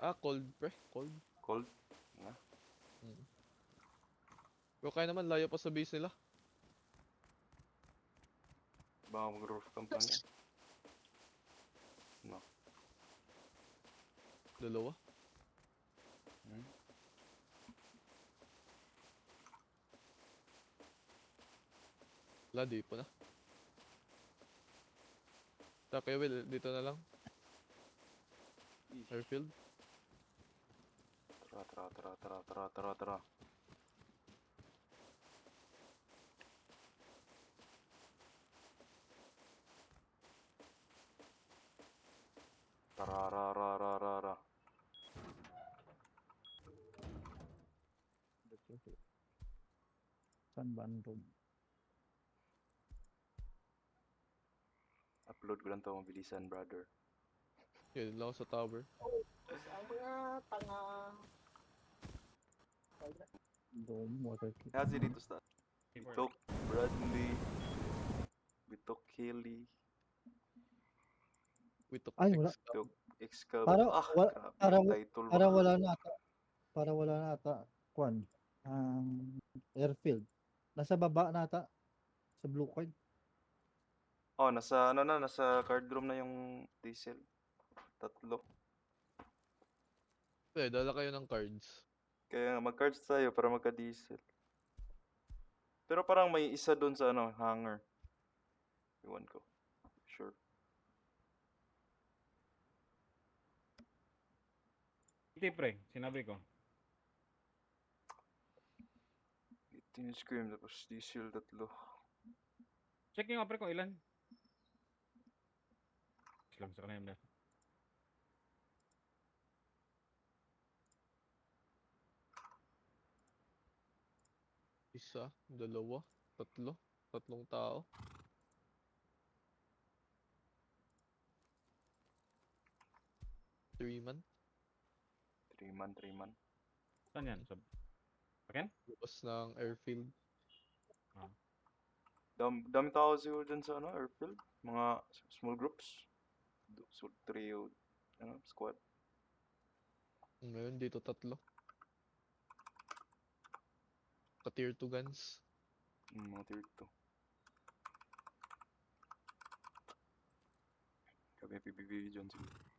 Cold pre. Cold. Cold? Nga. Mm. Pero kaya naman, layo pa sa base nila. Baka mag-roof camp lang yan. No. Dalawa. Hmm? Wala, di po na. Kaya Will, dito na lang. Airfield. Tara. Tara. San Bandung. Upload ko lang to mabilisan, brother. Yun lang ako sa tower. Ang mga tanga. Dome, water kit. Kasi dito sa Bitok Bradley. Bitok Kelly. We took Ay, wala. Bitok Excalibur. Para, Grabe para, yung title para ba? wala na ata. Para wala na ata. Kwan. Ang airfield. Nasa baba na ata. Sa blue coin. Oh, nasa card room na yung diesel. 3. Dala kayo ng cards. Kaya mag-cards tayo para magka-diesel. Pero parang may isa doon sa hangar. Iwan ko. Sure. Pre, sinabi ko. Teenage Scream tapos diesel 3. Check nyo nga pre kung ilan. Lang sa kanila. Isa, dalawa, tatlo. Tatlong tao. Three man. 3 man. Saan yan? Sa... Akin? Bukas ng airfield. Dami tao siguro dyan sa airfield. Mga small groups. So, trio, squad. Ngayon dito tatlo. Ka-tier 2 guns. Mga tier 2. Kami PBB dyan siguro.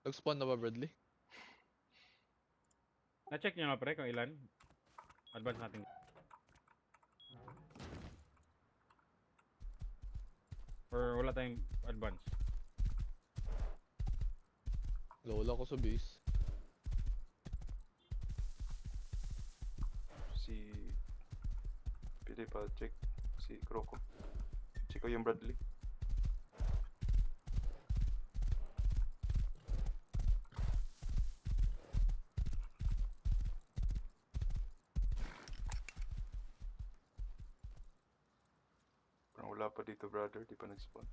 Nag-spawn na ba, Bradley? Na-check nyo nga pre kung ilan. Advance natin. Or wala tayong advance. Wala ko sa base. Si... Pili pa, check. Si Croco. Check ko yung Bradley. Parang wala pa dito, brother. Di pa nag-spawn.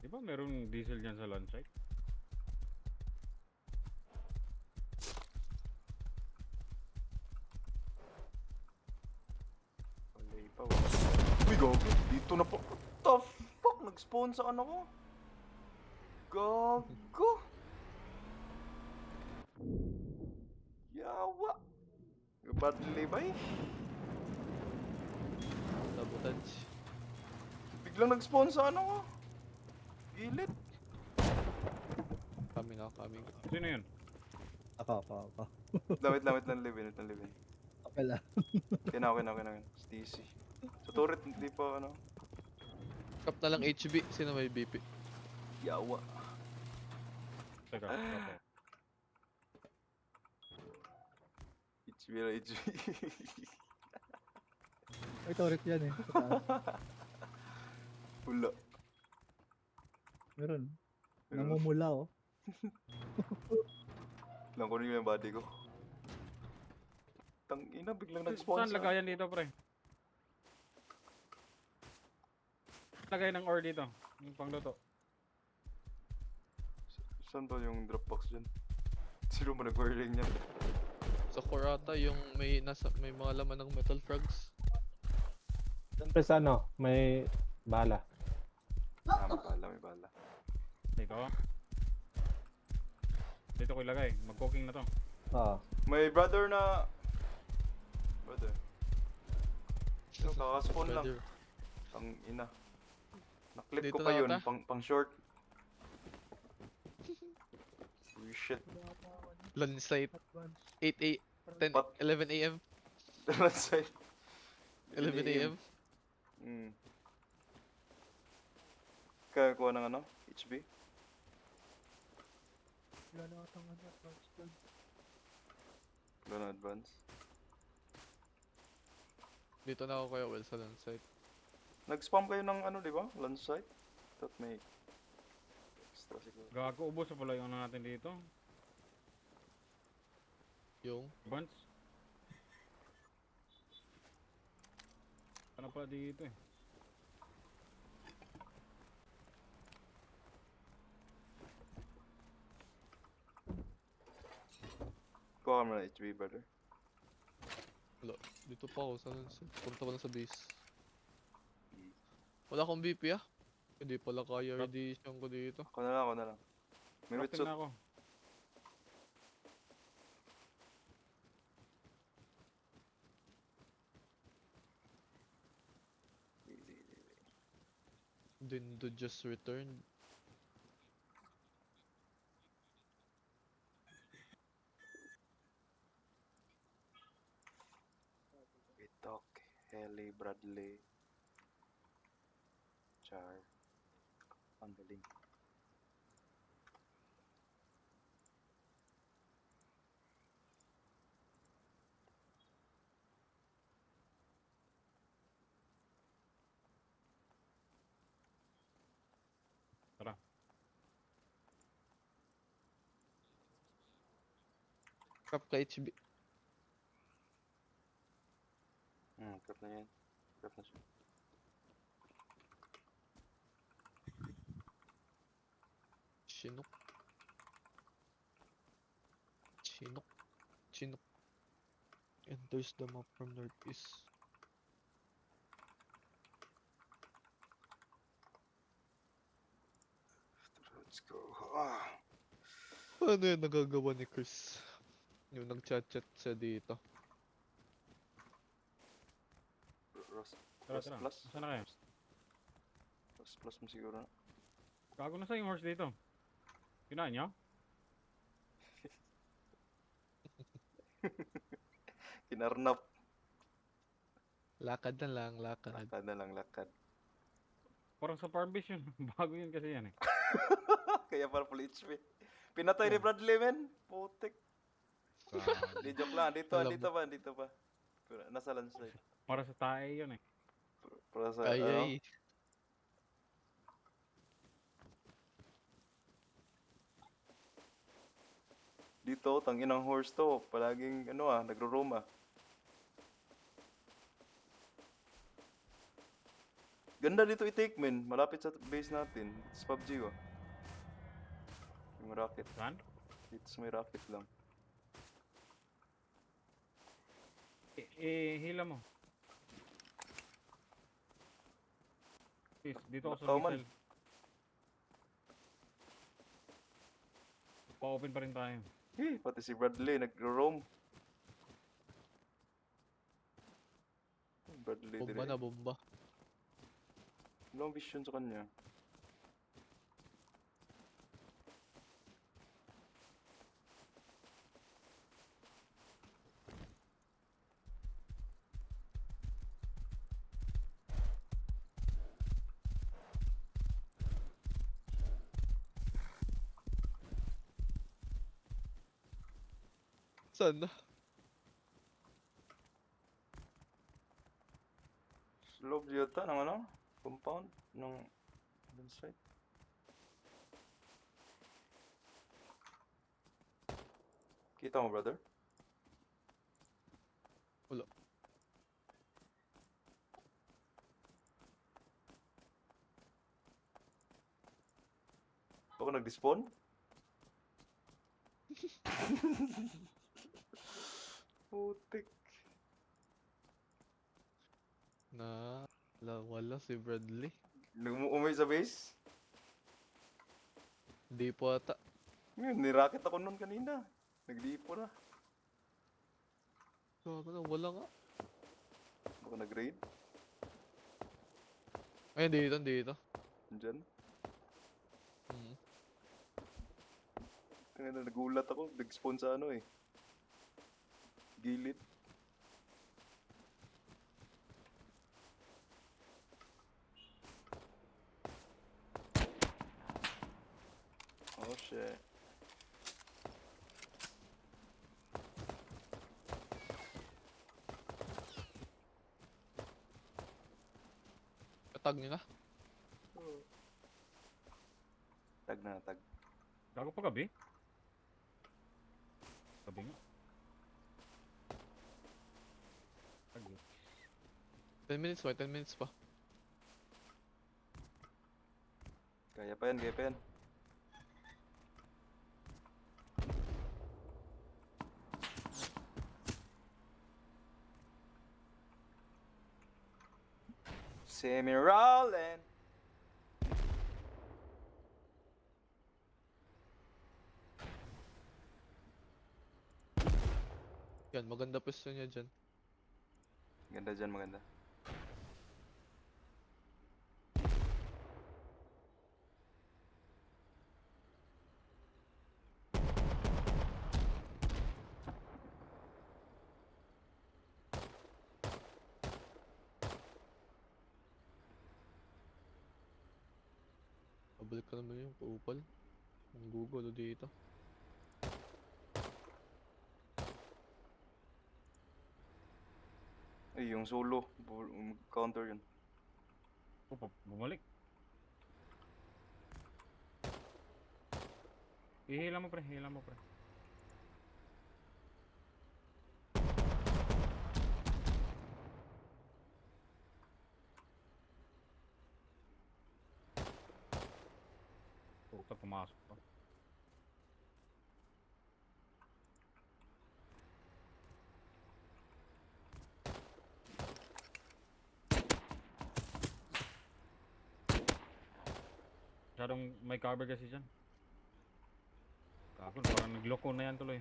Di ba merong diesel dyan sa launch site? Wala pa. Uy, gago. Dito na po. What the fuck? Nag-spawn sa ko? Gago. Yawa. Badly ba eh? Sabotage. Biglang nag-spawn sa ko? Gilid. Coming. Sino yun? Ako. Wait lang, livin. Okay lang. Kina. Stacy. Sa turret, hindi pa Kap na lang HB. Sino may BP? Yawa. Teka, okay. HB. Ay, turret yan eh. Sa taas. Wala. Meron. Namumula oh. Lang ko rin yung body ko. Tangina, biglang nag-spawn Saan lagayan dito pre? Lagay ng ore dito. Yung pangluto. Saan ba yung Dropbox dyan? Sino mo nag-whirling niyan? Sa core ata yung may mga laman ng metal frogs. Siyempre sa ano, may bala. Ah, may bala, may bala. Dito. Dito ko ilagay. Mag-cooking na to. Oo. May brother na... Brother. Sino, kakaspawn lang. Brother. Ang ina. Naklip ko Dito pa na yun, ata? pang short. Oh shit. Lunch site. 8 a 10 Pat- 11 a.m. Let's say. 11 a.m. Kaya kuha ng ano? HB? Wala na atang ano, advance doon. Wala na advance. Dito na ako kaya well sa lunch site. Nag-spam kayo ng ano, di ba? Lunch site? Thought may extra siguro. Gago, ubos na pala yung ano natin dito. Yung Buns. Ano pala dito eh. Kuha ka mo ng HB, brother. dito pa ako sa lunch site. Punta pa lang sa base. Wala akong BP ah. Hindi pala kaya radiation ko dito. Ako na lang, ako na lang. May Crafting wetsuit. na ako. Dindo just returned. Bitok, Heli, Bradley. Char. Ang galing. Crap ka HB. Crap na yan. Crap na siya. Chinook. Chinook. Chinook. Enters the map from northeast. Let's go. Ah. Ano yung nagagawa ni Chris? Yung nag-chat-chat siya dito. Ross. Tara, Plus, tara. plus. Saan na kayo? Plus mo siguro na. Gago na sa yung horse dito. Kinain niyo? Kinarnap. Lakad na lang, lakad. Lakad na lang, lakad. Parang sa farm base yun. Bago yun kasi yan eh. Kaya para full HP. Pinatay ni Bradley, men. Putik. Gago. Di joke lang. Dito, Alam dito pa, dito pa. Pero nasa landslide. Para sa tae yun eh. Para sa, Ay, ano? ay. Dito, tangin ng horse to. Palaging, ano nagro-roam ah. Ganda dito i-take, men. Malapit sa base natin. It's PUBG, oh. Yung rocket. Saan? Dito sa may rocket lang. Hila mo. Please, dito ako sa Nakaw man. missile. Pa-open pa rin tayo. Pati si Bradley, nagro-roam. Bradley Bomba dire. na, bomba. Walang vision sa kanya. Saan na? Slope yata ng ano? Compound? Ng dun side? Kita mo, brother? Ako nag-despawn? Putik. Wala si Bradley. Nag-umay sa base? Di po ata. Ngayon, nirakit ako nun kanina. Nag-lipo na. Gago na, wala nga. Baka nag-raid. Ayun, dito. Andyan. Mm. Kaya nagulat ako. Nag-spawn sa ano eh. Gilid. Oh shit. Katag nyo na. Tag na, tag. Gago pa gabi? Gabi nga. Gago. 10 minutes pa, 10 minutes pa. Kaya pa yan, kaya pa yan. Semi-rolling. Yan, maganda pwesto niya dyan. Ganda dyan, maganda. Pabalik ka naman yung paupal. Ang Google dito. Ay, yung solo. Counter yun. Oh, bumalik. Ihila mo pre, hila mo pre. Puta, pumasok pa. Masyadong may cover kasi dyan. Kago, parang nagloko na yan tuloy.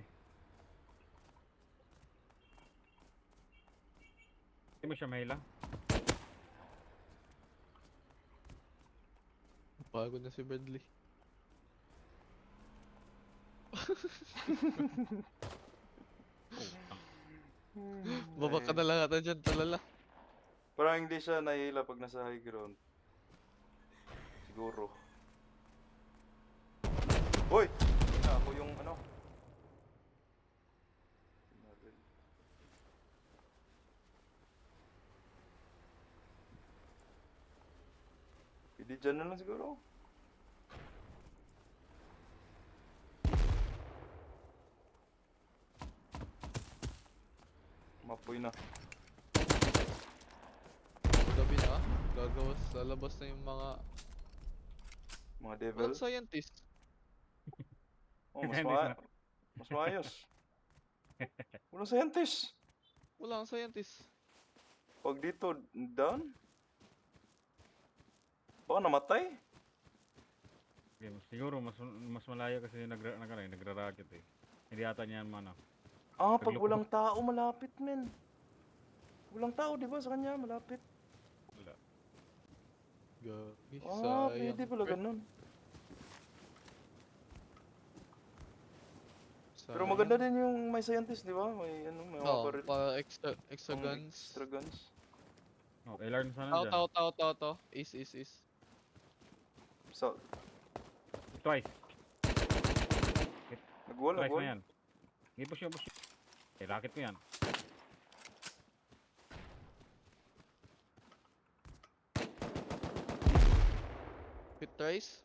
Hindi mo siya mahila. Bago na si Bradley. Baba ka na lang ata dyan, talala. Parang hindi siya nahihila pag nasa high ground. Siguro. Hoy! Ako yung ano. Hindi dyan na lang siguro. Mapoy na. Gabi na, gagawas, lalabas na yung mga Mga devil. scientist. Oh, mas, Scientist na. mas maayos. Walang scientist. Wala kang scientist. Pag dito, down? Baka namatay? Okay, siguro mas malayo kasi nagra-rocket eh. Hindi ata niyan ano. Ah, pag Pagloko. walang tao, malapit, men. Walang tao, di ba? Sa kanya, malapit. Wala. Gagi, Ah, sayang. pwede pala ganun. Pero Sayang. maganda din yung may scientist, di ba? May ano, may mga Oo, baril. pa extra Pang guns. Extra guns. Oh, alarm sana Tao, dyan. tao. Is. So, Twice. nag-wall, Twice na nag-wall. yan. Push yun. Eh, rocket mo yan. Hit twice.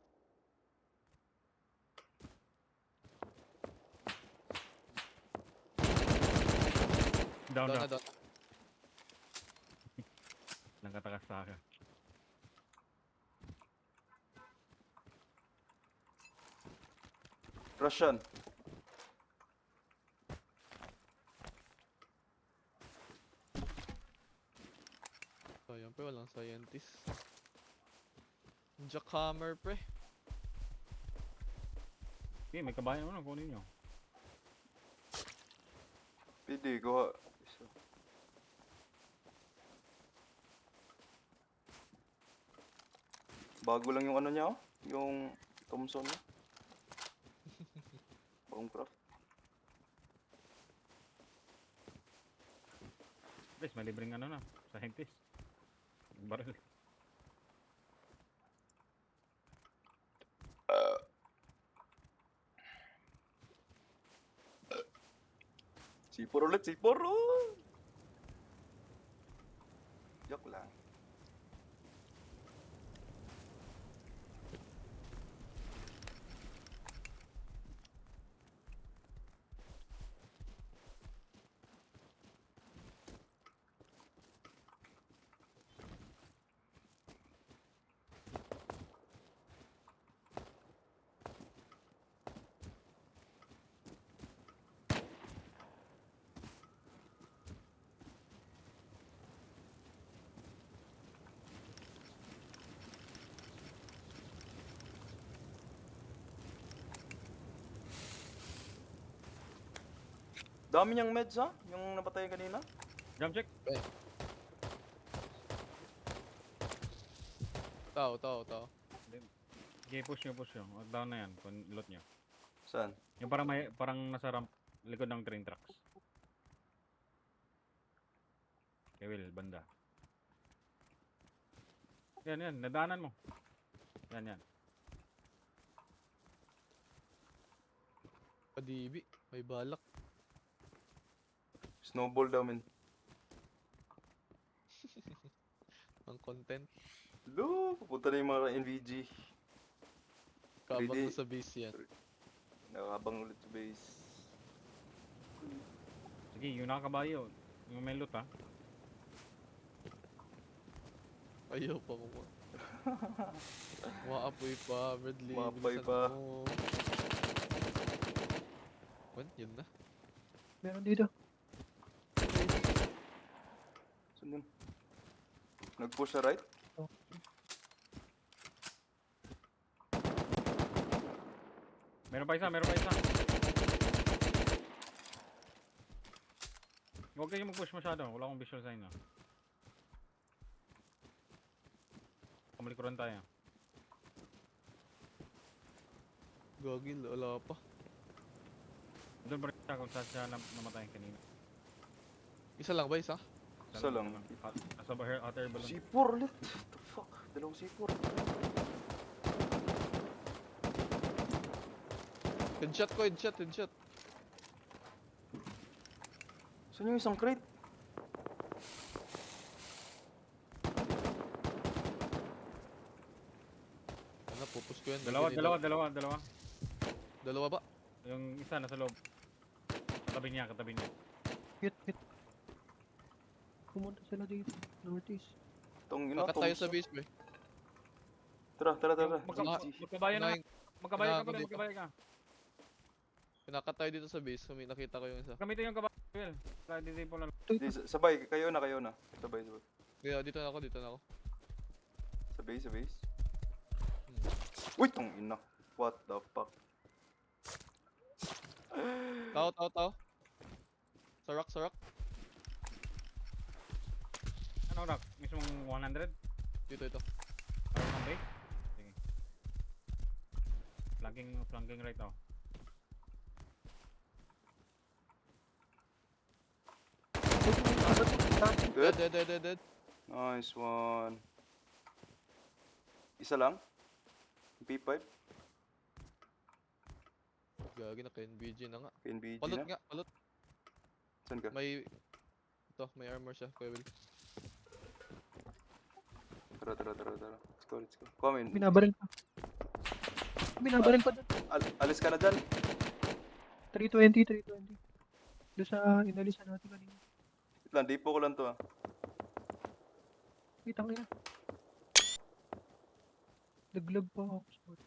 Down. Down. Nagkatakas sa akin. Russian. Sayang pre, walang scientist. Jackhammer pre. Okay, may kabayan mo na, kunin nyo. Pwede, kuha. Isa. Bago lang yung ano niya, oh. Yung Thompson niya. Bagong craft. Guys, may libreng ano na, scientist. Baril. Sipor ulit, sipor! Oh! Joke lang. Dami niyang meds ha? Yung napatay kanina? Jump check. Tao. Okay, push nyo. Wag down na yan, kung loot nyo. Saan? Yung parang nasa ramp, likod ng train tracks. Okay, Will, banda. Yan, nadaanan mo. Yan. Padibi, may balak. Snowball daw, men. Ang content. Lo, pupunta na yung mga NVG. Kabang Ready? na sa base yan. Nakabang ulit sa base. Sige, yung nakabayo. Yung may loot ha. Ayaw pa mo. Maapoy pa, Bradley. Maapoy bilisan pa. mo. Yun na. Meron dito. Saan yun? Nag-push sa right? Meron pa isa. Huwag kayong mag-push masyado. Wala akong visual sa inyo. Kamalikuran tayo. Gagil, wala pa. Doon pa rin siya kung saan siya namatay kanina. Isa lang ba, isa? Isa lang. Nasa hot air balloon. Sipor ulit. What the fuck? Dalawang sipor. Headshot. Saan yung isang crate? Ano, pupus ko yan. Dalawa. Dalawa ba? Yung isa nasa loob. Katabi niya. Hit. Pumunta sila dito. Northeast. Itong ina, Kakat tayo sa Thompson. base, bro. Tara. Magkabayan na. Kunain- Magkabayan ka Kunain ko pala. dito. Magkabayan ka. Pinakat tayo dito sa base. Nakita ko yung isa. Gamitin yung kabayan. Will. Kaya dito po lang. Di, sabay, kayo na. Sabay. Kaya dito na ako. Sa base. Hmm. Uy, tong ina. What the fuck? Tao. Sa rock. Ano rock? Mismong 100? Dito. Para ng base? Sige. Flanking right oh. Good. Dead. Nice one. Isa lang? P5? Gagi na, NBG na nga. NBG Palot na? nga, palot. Saan ka? May... Ito, may armor siya, Kuya Will. Tara. Let's go. Come in. Binabaril pa. Binabaril pa doon. Alis ka na dyan. 320. Doon sa inalisan natin kanina. Wait lang, dipo ko lang to ah. Kitang ina. Naglag pa ako. Sorry.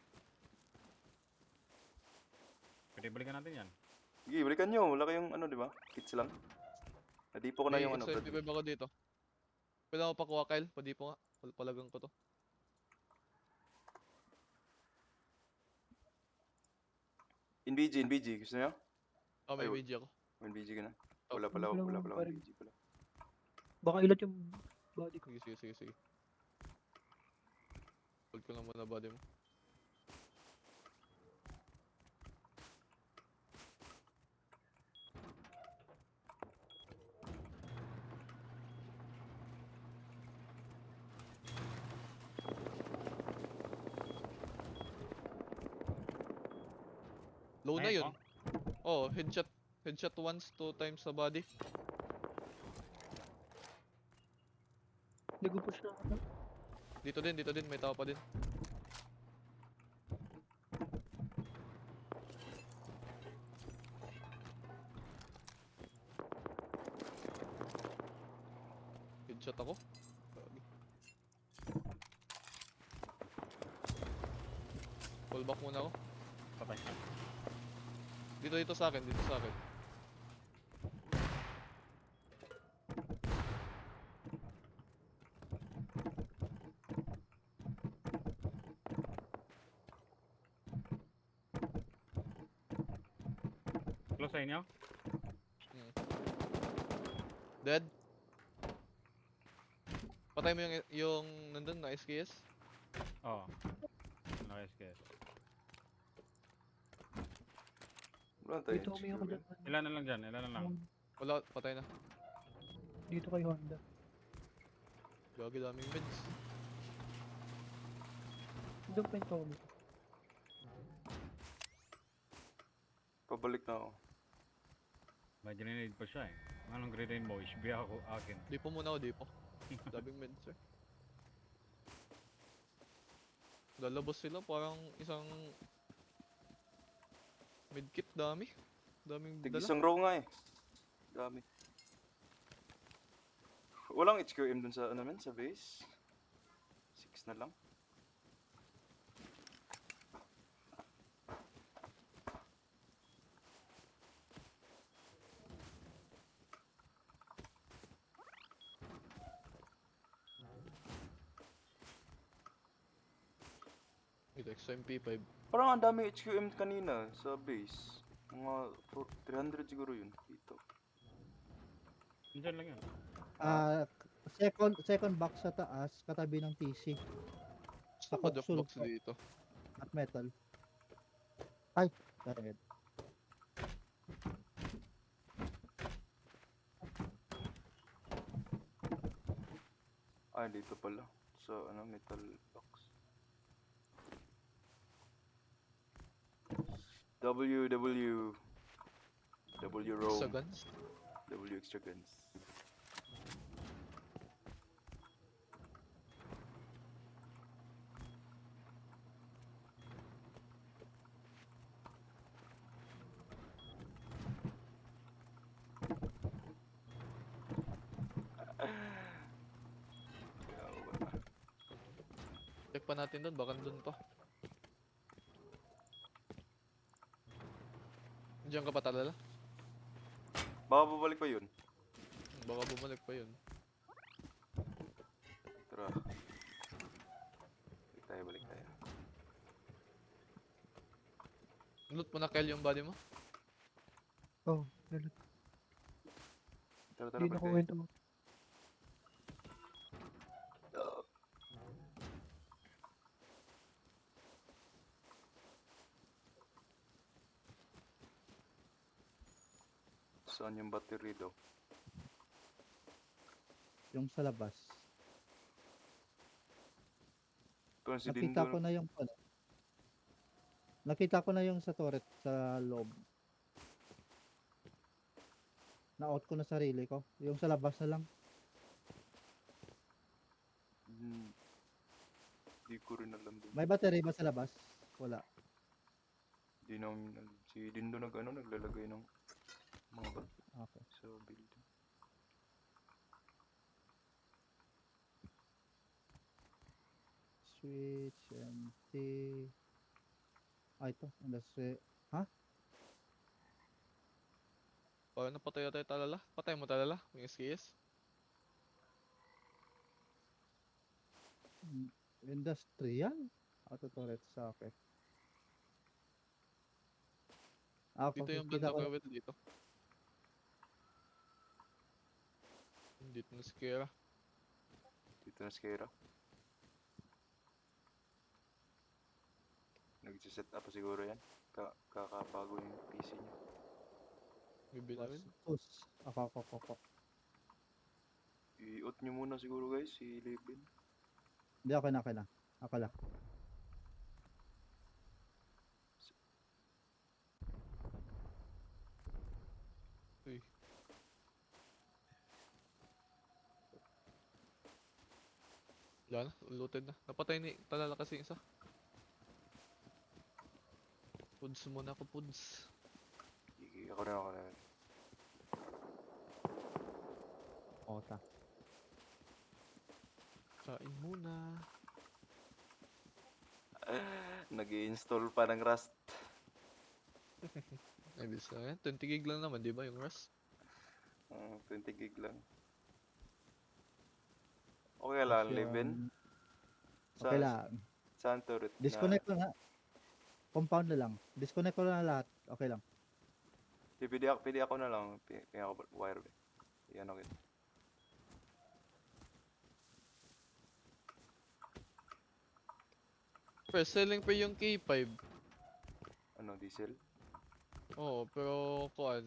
Pwede balikan natin yan. Sige, balikan nyo. Wala kayong ano, di ba? Kits lang. Nadipo ko na May yung ano, extra Brad. MP5 ako dito. Pwede ako pakuha, Kyle. Padipo nga. Palagang ko to. In BG. Gusto nyo? Oh, may Ay, BG ako. In BG ka na. Oh, Wala pala, wala wala akong pala baril. in BG pala. Baka ilat yung body ko. Sige. Hold ko lang muna body mo. Low na Ayun, yun. Oh, headshot. Headshot once, 2 times sa body. Nag-push na ako. Dito din. May tao pa din. Headshot ako. Gagi. Pull back muna ako. Patay. Dito sa akin. Close sa inyo? Dead. Patay mo yung nandun na SKS. Oo. Nice guys. Wala tayo. Dito may ako dyan. Ilan na lang dyan, ilan na lang. Wala, patay na. Dito kay Honda. Gagi, daming meds. Doon pa yung Tommy. Pabalik na ako. May grenade pa siya eh. Anong grenade mo? HB ako, akin. Dipo muna ako, dipo. Daming meds eh. Lalabas sila, parang isang medkit, daming Tig dala. isang row nga eh. Dami. Walang HQM dun sa ano men, sa base. 6 na lang. Ito, extra MP5. Parang ang dami HQM kanina sa base. Mga 300 siguro yun dito. Diyan lang yun. Second box sa taas, katabi ng TC. Gusto ko drop sulok box ko. dito. At metal. Ay, target. Ah, dito pala. So, ano, metal box. W roam. Sa guns. W extra guns. Check pa natin doon, baka doon pa. Diyan ka pa talala? Baka babalik pa yun. Baka bumalik pa yun. Tara. Balik tayo. Loot mo na Kyle yung body mo? Oh, lalat. Tara, Hindi na balik ko tayo. kwento. Saan yung battery daw? Yung sa labas. Ito si Nakita Dindo. ko na yung ano. Nakita ko na yung sa turret sa loob. Na-out ko na sarili ko. Yung sa labas na lang. Hindi ko rin alam din. May battery ba sa labas? Wala. Di namin alam. Si Dindo naglalagay ng mga bat Okay. sa building. Switch, empty. Ah, ito. Ha? Parang napatay tayo talala. Patay mo talala. May SKS. Industrial? Auto turret sa akin. Ako, Dito yung kita banda ko. ko dito. Dito na si Kira. Dito na si Kira. Nag-set up pa siguro yan. Kakabago yung PC niya. Gabi na rin. Sus. Ako. I-out nyo muna siguro guys, si Levin. Hindi, okay na. Ako lang. Uy. Wala na. Looted na. Napatay ni talala kasi isa. Puds muna ako, Puds. Ako na. Ota. Kain muna. Nag-i-install pa ng Rust. Ay, bisa yan. 20 gig lang naman, di ba yung Rust? 20 gig lang. Okay lang, Tapos Levin. Okay lang. Saan turret na? Disconnect ko na. Compound na lang. Disconnect ko na lahat. Okay lang. Pwede ako na lang. Pwede ako wire. Yan okay. First selling pa yung K5. Ano, diesel? Oo, pero kuan.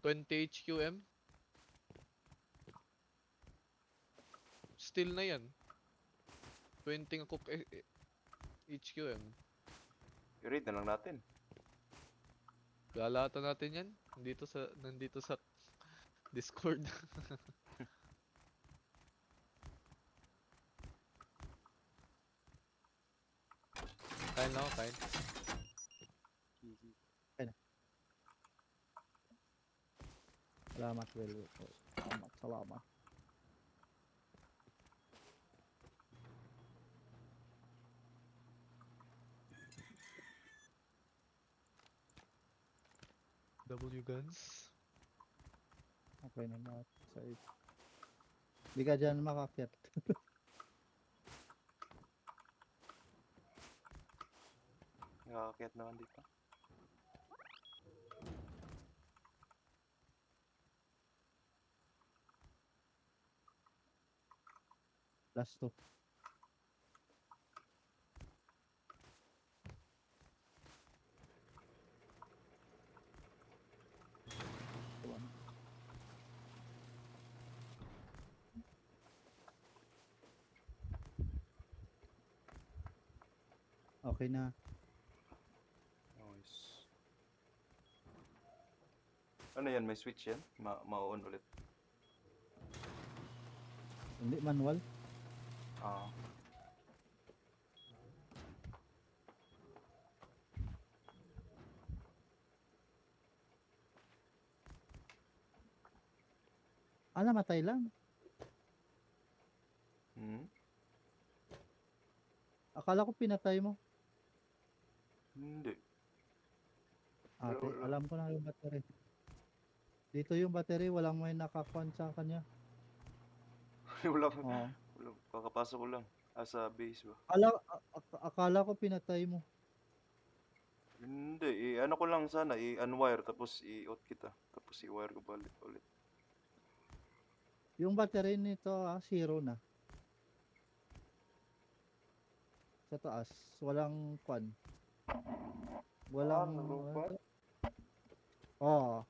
20 HQM. Still na yan. 20 nga cook HQM. I-raid na lang natin. Lalatan natin yan. Nandito sa Discord. Kain lang ako, kain. Salamat, Will. Salamat. W guns. Okay na lahat. Hindi ka dyan makakyat. Nakakakyat naman dito. Last two. Okay na. Nice. Ano yan? May switch yan? Ma-on ulit. Hindi, manual. Ah. Namatay lang. Akala ko pinatay mo. Hindi. Ate, Wala. alam ko na yung battery. Dito yung battery, walang may nakakuan sa kanya. Wala. Oo. Kakapasok ko lang. Sa base ba? Akala ko pinatay mo. Hindi. Ano ko lang sana. I-unwire. Tapos i-out kita. Tapos i-wire ko balik ulit. Yung battery nito, zero na. Sa taas, walang kwan. Walang... nag-robot? Oo.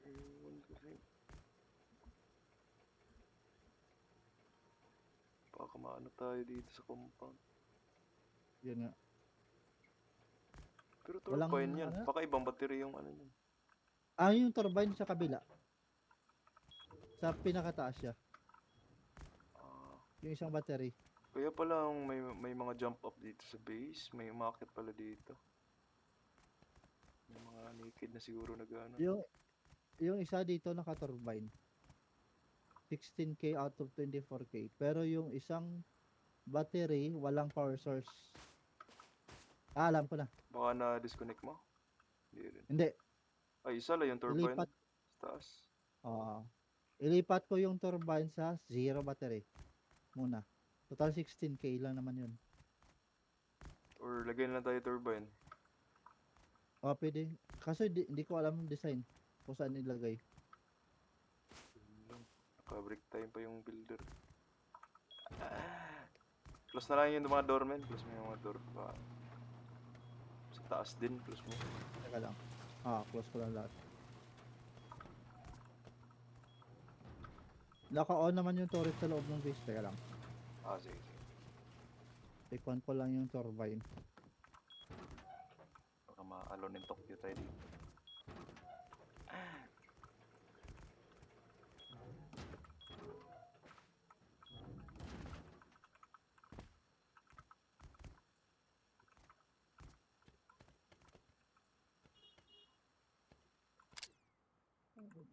Ewan ko rin. Baka maano tayo dito sa compound. Yun nga. Pero Walang turbine yan. ano? Baka ibang battery yung ano yun. Yung turbine sa kabila. Sa pinakataas siya. Ah, Yung isang battery. kaya pala may mga jump up dito sa base. May umakit pala dito. May mga naked na siguro nag-ano. Yung isa dito naka-turbine. 16K out of 24K. Pero yung isang battery, walang power source. Alam ko na. Baka na-disconnect mo? Hindi rin. Hindi. Ay, isa lang yung turbine. Ilipat, Sa taas. ilipat ko yung turbine sa zero battery muna. Total 16k lang naman yun. Or lagyan lang tayo turbine. Pwede. Kaso hindi ko alam yung design kung saan ilagay. Naka-break time pa yung builder. Close na lang yung mga doorman. Close mo yung mga door. Sa taas din. Close mo. Teka lang. Close ko lang lahat. Naka-on naman yung turret sa loob ng base. Teka lang. Sige, sige. Tikwan ko lang yung turbine. Baka ma-alone in Tokyo tayo dito.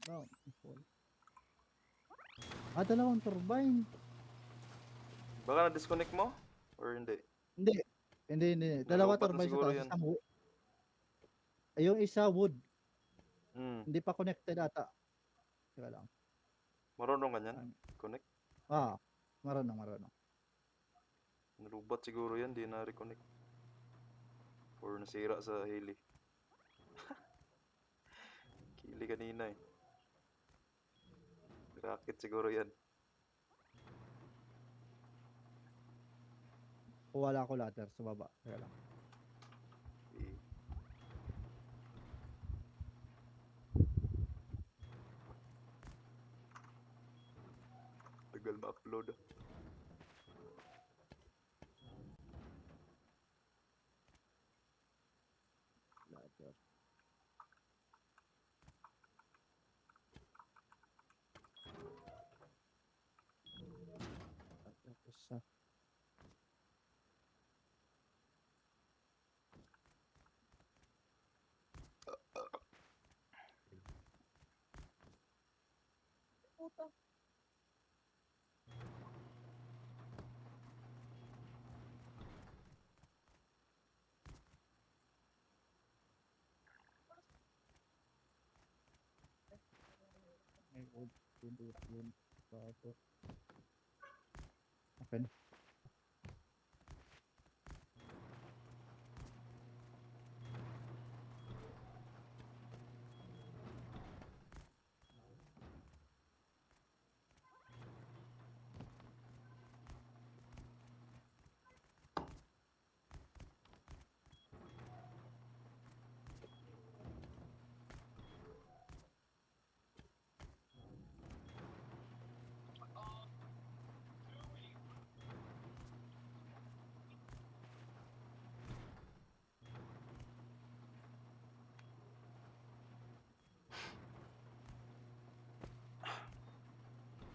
Down. Dalawang turbine. Baka na-disconnect mo? Or hindi? Hindi. Hindi. Dalawa Nalobat na turbine sa siguro taas. yan. Yung isa wood. Hmm. Hindi pa connected ata. Teka lang. Marunong ka niyan? Connect? Marunong. Nalubat siguro yan. Di na-reconnect. Or nasira sa heli. Kili kanina eh. Rocket siguro yan. Wala ko ladder sa baba. Teka lang. Eh, Tagal ma-upload. Ladder. Isa. May wood. Okay na.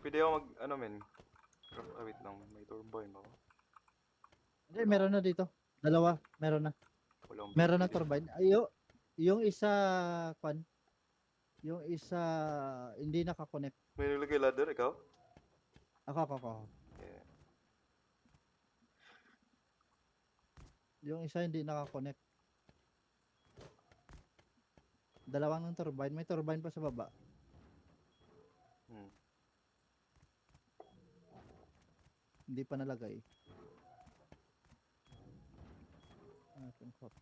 Pwede ako ano men. Wait lang. May turbine ako. Hindi, meron na dito. Dalawa, meron na. Walang Meron na bibili. turbine. Yung isa, yung isa, hindi nakakonect. May nilagay ladder, ikaw? Ako. Yeah. Yung isa hindi nakakonect. Dalawang ng turbine. May turbine pa sa baba. Hmm. Hindi pa nalagay. Ating hot.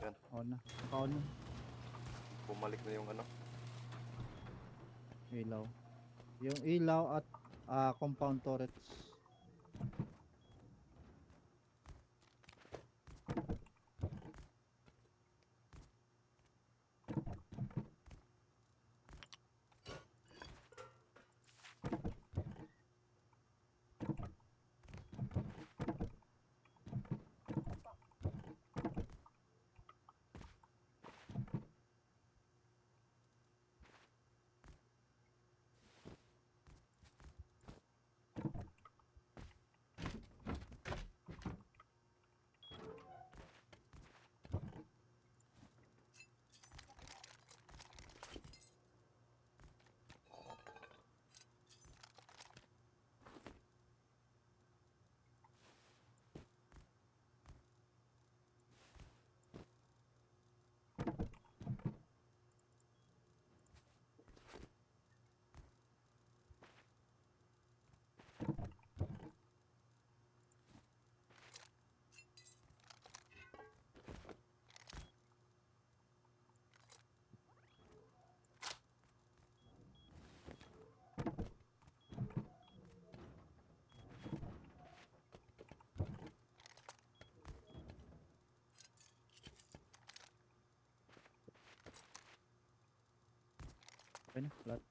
Yan. On na. Naka-on na. Bumalik na yung ano. Ilaw. Yung ilaw at compound turrets. Okay na, flat.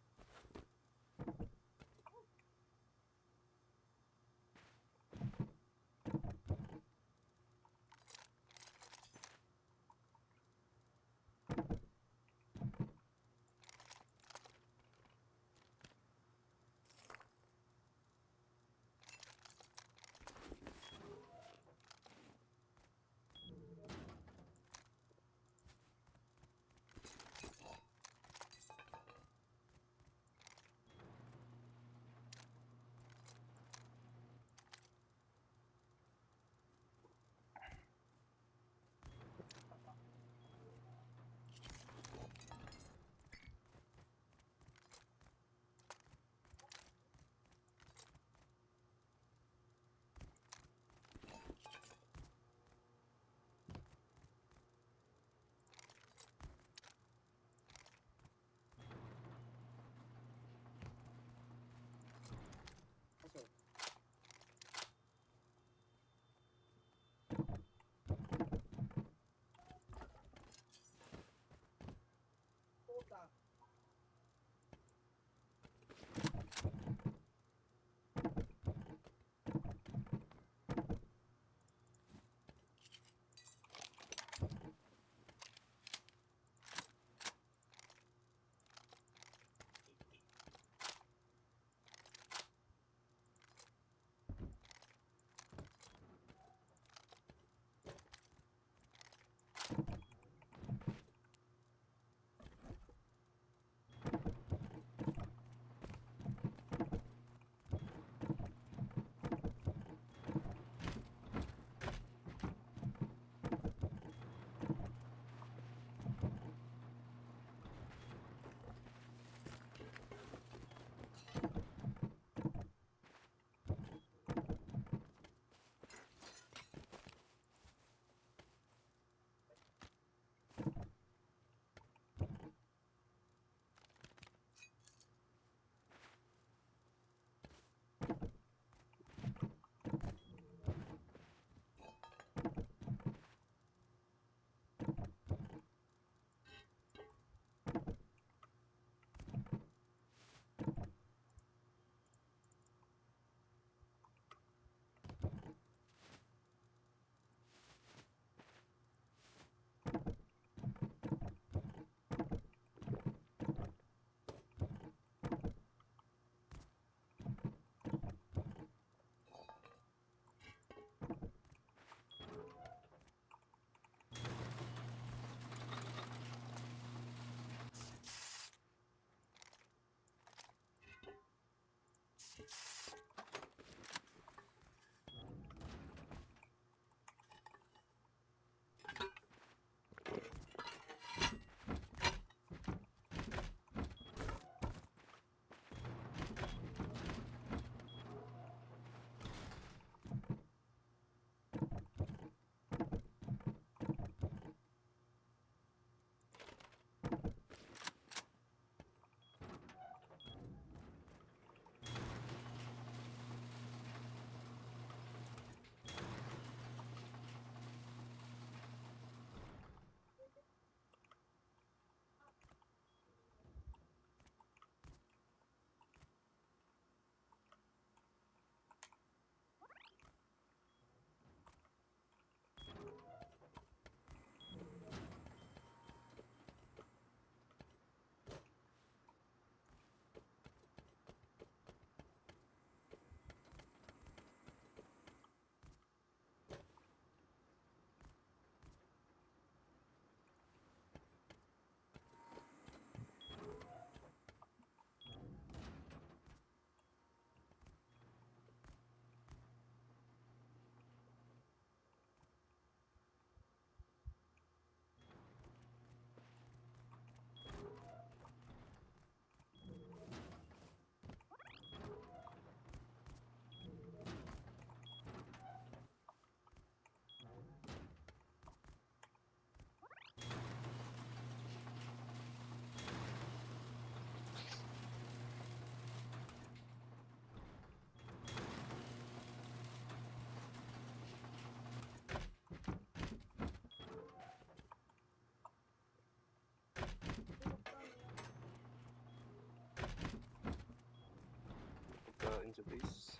into base.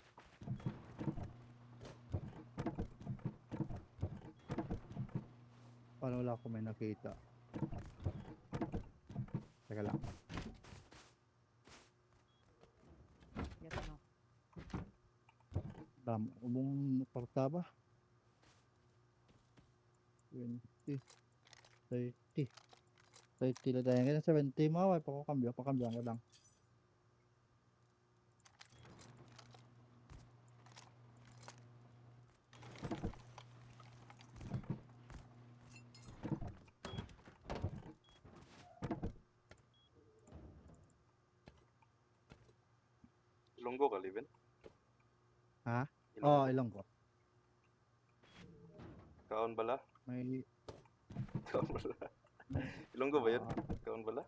Paano wala akong may nakita? Teka lang. Yan ano. Umong porta ba? 20, 30. 30 lang tayo. Ngayon 70 mo. Ay, pakambyo ko lang. Ilonggo ka, Liven? Ha? Ilonggo. Oo, ilong ko. Kaon bala? May... Kaon bala? Ilonggo ba yun? ah, Kaon bala?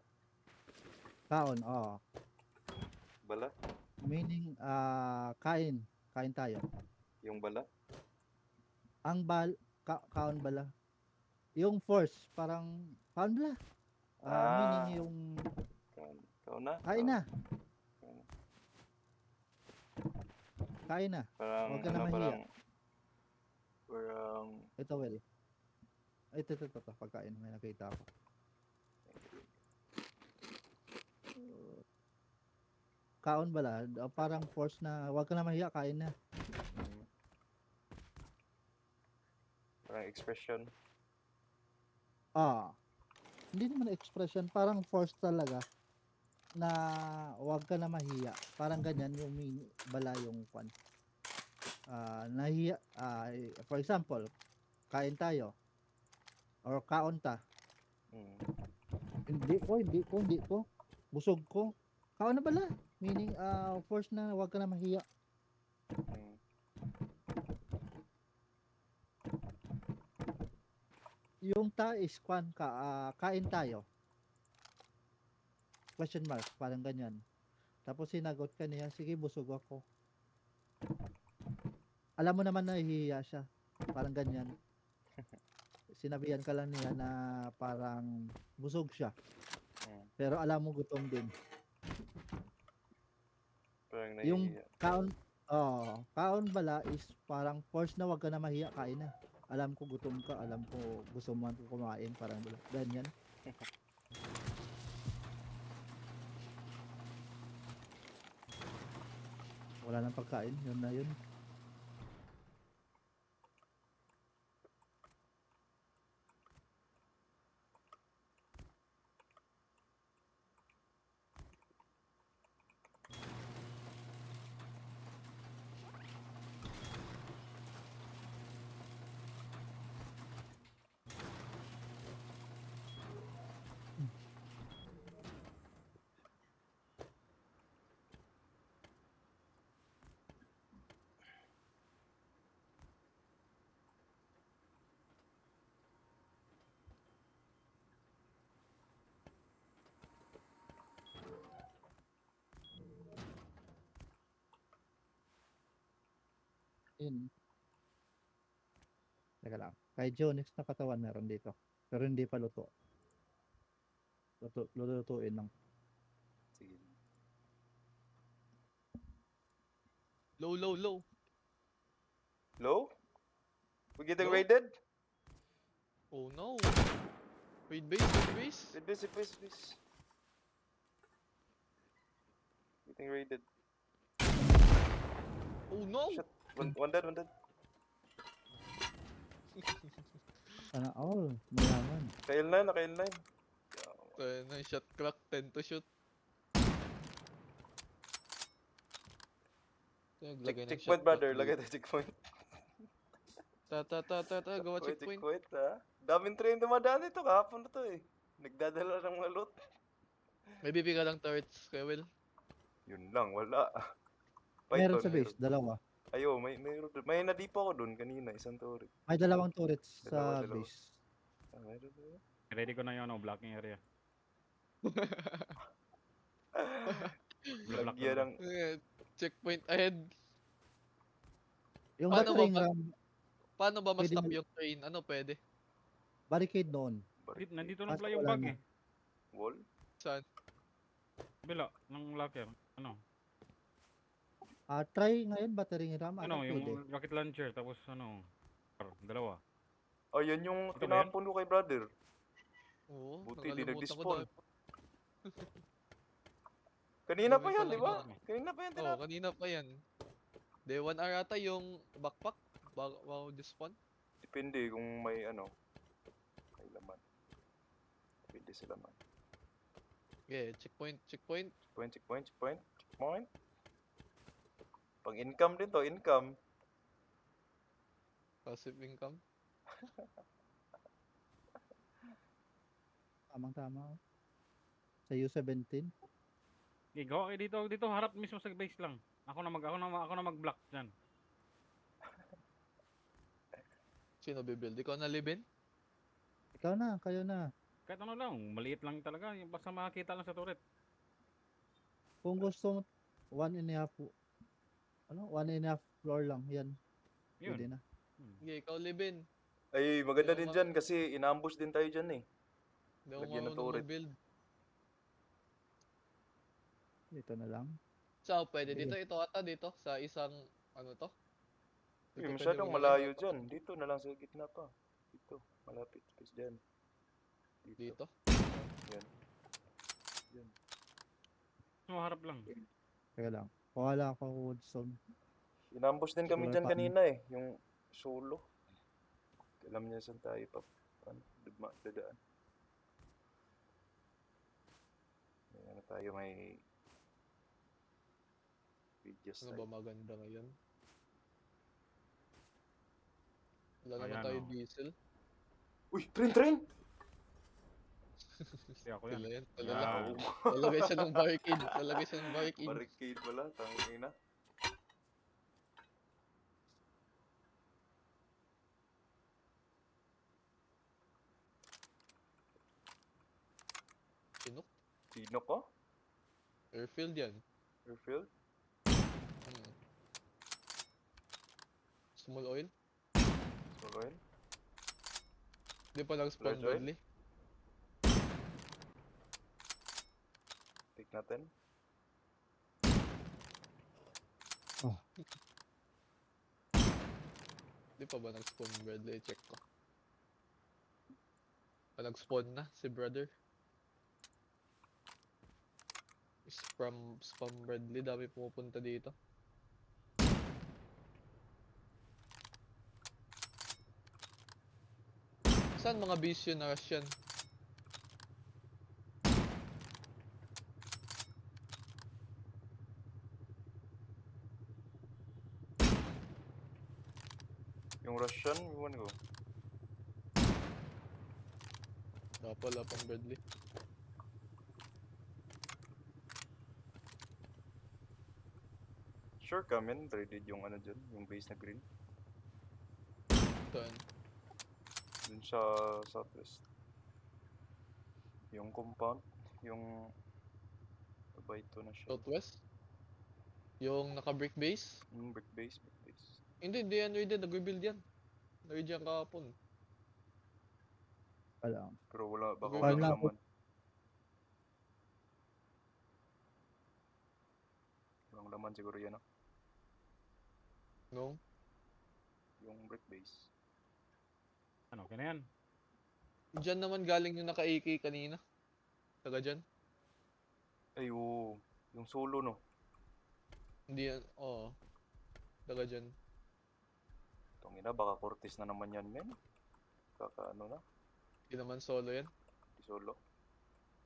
kaon, oo. Bala? Meaning, kain. Kain tayo. Yung bala? Ang kaon bala. Yung force, parang kaon bala. Meaning Ah. yung Kaon. Kaon na? kain na. Kaon. Kain na. Parang, Huwag ka na ano, mahiya. parang, Ito, well. Ito. Pagkain. May nakita ako. Kaon bala. Parang force na, huwag ka na mahiya, kain na. parang expression. Hindi naman expression, parang force talaga na huwag ka na mahiya. Parang ganyan yung bala yung kwan. Nahiya, for example, kain tayo or kaon ta. Mm. Hindi ko. Busog ko. Kaon na bala. Meaning, force na huwag ka na mahiya. Mm. Yung ta is kwan kain tayo. Question mark, parang ganyan. Tapos sinagot ka niya, sige busog ako. Alam mo naman na nahihiya siya. Parang ganyan. Sinabihan ka lang niya na parang busog siya. Mm. Pero alam mo gutom din. Parang Yung nahihiya. kaon bala is parang force na wag ka na mahiya, kain na. Alam ko gutom ka, alam ko gusto mo kumain, parang ganyan. Wala nang pagkain, yun na yun. Yun. Teka lang. Kay Jonix na katawan meron dito. Pero hindi pa luto. Lulutuin lang. Sige. Low. Low? We getting Low? raided? Oh no. Wait base. Wait, base. Getting raided. Oh no. Shit. One dead. Sana all. Mayaman. Naka-L9. Tayo na, shot clock, 10 to shoot. Naglagay ng shot Checkpoint, brother. clock Lagay dito. tayo checkpoint. Gawa Wait, checkpoint. checkpoint, ha? Daming train dumadaan ito. Kahapon na to, eh. Nagdadala ng mga loot. May bibi ka lang turrets, kaya Will. Yun lang, wala. Meron Python, sa base, dalawa. Ayo, may nadipo ako dun kanina, isang turret. May dalawang turrets sa Dalawa. base. Meron ba? Ready ko na yung blocking area. Block Lagyan lang. ng... Checkpoint ahead. Yung Paano battering ba- ram, Paano ba Pwede ma-stop mo- yung train? Ano pwede? barricade doon. Nandito lang Kaso pala yung wala bug na. eh. Wall? Saan? Bila, ng locker. Ano? Try ngayon battery RAM. Ano, Pwede. yung rocket launcher, tapos ano, dalawa. Oh, yan yung Ito ba yan? tinapon ko kay brother. Oo, Buti, di nakalimutan ko nag-despawn. dahil. Kanina Dami pa yan, palang di ba? dami. Kanina pa yan Oo, tinapon. kanina pa yan. Day 1 ata yung backpack. Bago despawn. Depende kung may ano, may laman. Depende sa laman. Okay, checkpoint. Checkpoint, checkpoint, checkpoint, checkpoint. Pang income din to, income. Passive income. Tamang-tama. Sa U17. Okay, gawa kayo dito, harap mismo sa base lang. Ako na mag-block diyan. Sino bibuild? Ikaw na Libin? Ikaw na, kayo na. Kahit ano lang, maliit lang talaga, yung basta makakita lang sa turret. Kung gusto mo, 1.5 floor lang. Yan. Yun. Pwede na. Okay, ikaw Libin. Ay, maganda Hindi din ako dyan kasi inambush din tayo dyan eh. Hindi ako Lagyan ng marunong turret. mag-build. Dito na lang. So, pwede Sige. dito. Ito ata dito. Sa isang, ano to? Uy, Dito pwede masyadong maglagay. malayo dyan. Dito na lang sa gitna pa. Dito, malapit. Tapos dyan. Dito. Dito. Yan. Yan. So, harap lang. Kaya lang. Wala ako woodstone. Inambush din kami Solar dyan panel. kanina eh. Yung solo. Alam niya saan tayo pa. Ano, dadaan. May ano tayo, may videos Ano ba tayo. maganda ngayon? Wala naman Ayan, tayo oh. diesel. Uy, train! Hindi ako yan. Sila yan. Yan. Talala. Lalagay siya ng barricade. Lalagay siya ng barricade. Barricade pala, tangina. Sinok. Sino ko? Airfield yan. Airfield? Hmm. Small oil. Soloin? Di pa nag-spawn Large oil? Bradley. Take natin. Di pa ba nag-spawn Bradley? Check ko. Nag-spawn na si brother. Spam Bradley. Dami pumupunta dito. Saan mga bisyo na rush yan? Yung Russian, iwan ko. Wala pang Bradley. Sure ka, men. Traded yung ano dyan, yung base na green. Saan? Dun sa southwest. Yung compound, yung sabay ito na siya. Southwest? Yung naka-brick base? Brick base, brick base. Hindi yan ready. Nag-rebuild yan. Na-ready yan kahapon. Wala. Pero wala, baka Farm walang lang ako. laman. Walang laman siguro yan, ah. No? Yung brick base. Ano, okay na yan. Diyan naman galing yung naka-AK kanina. Taga dyan. Ay, oo. Yung solo, no? Hindi yan. Oo. Taga dyan. Tangina, baka Cortez na naman yan, men. Kaka ano na, Hindi naman solo yan. di solo.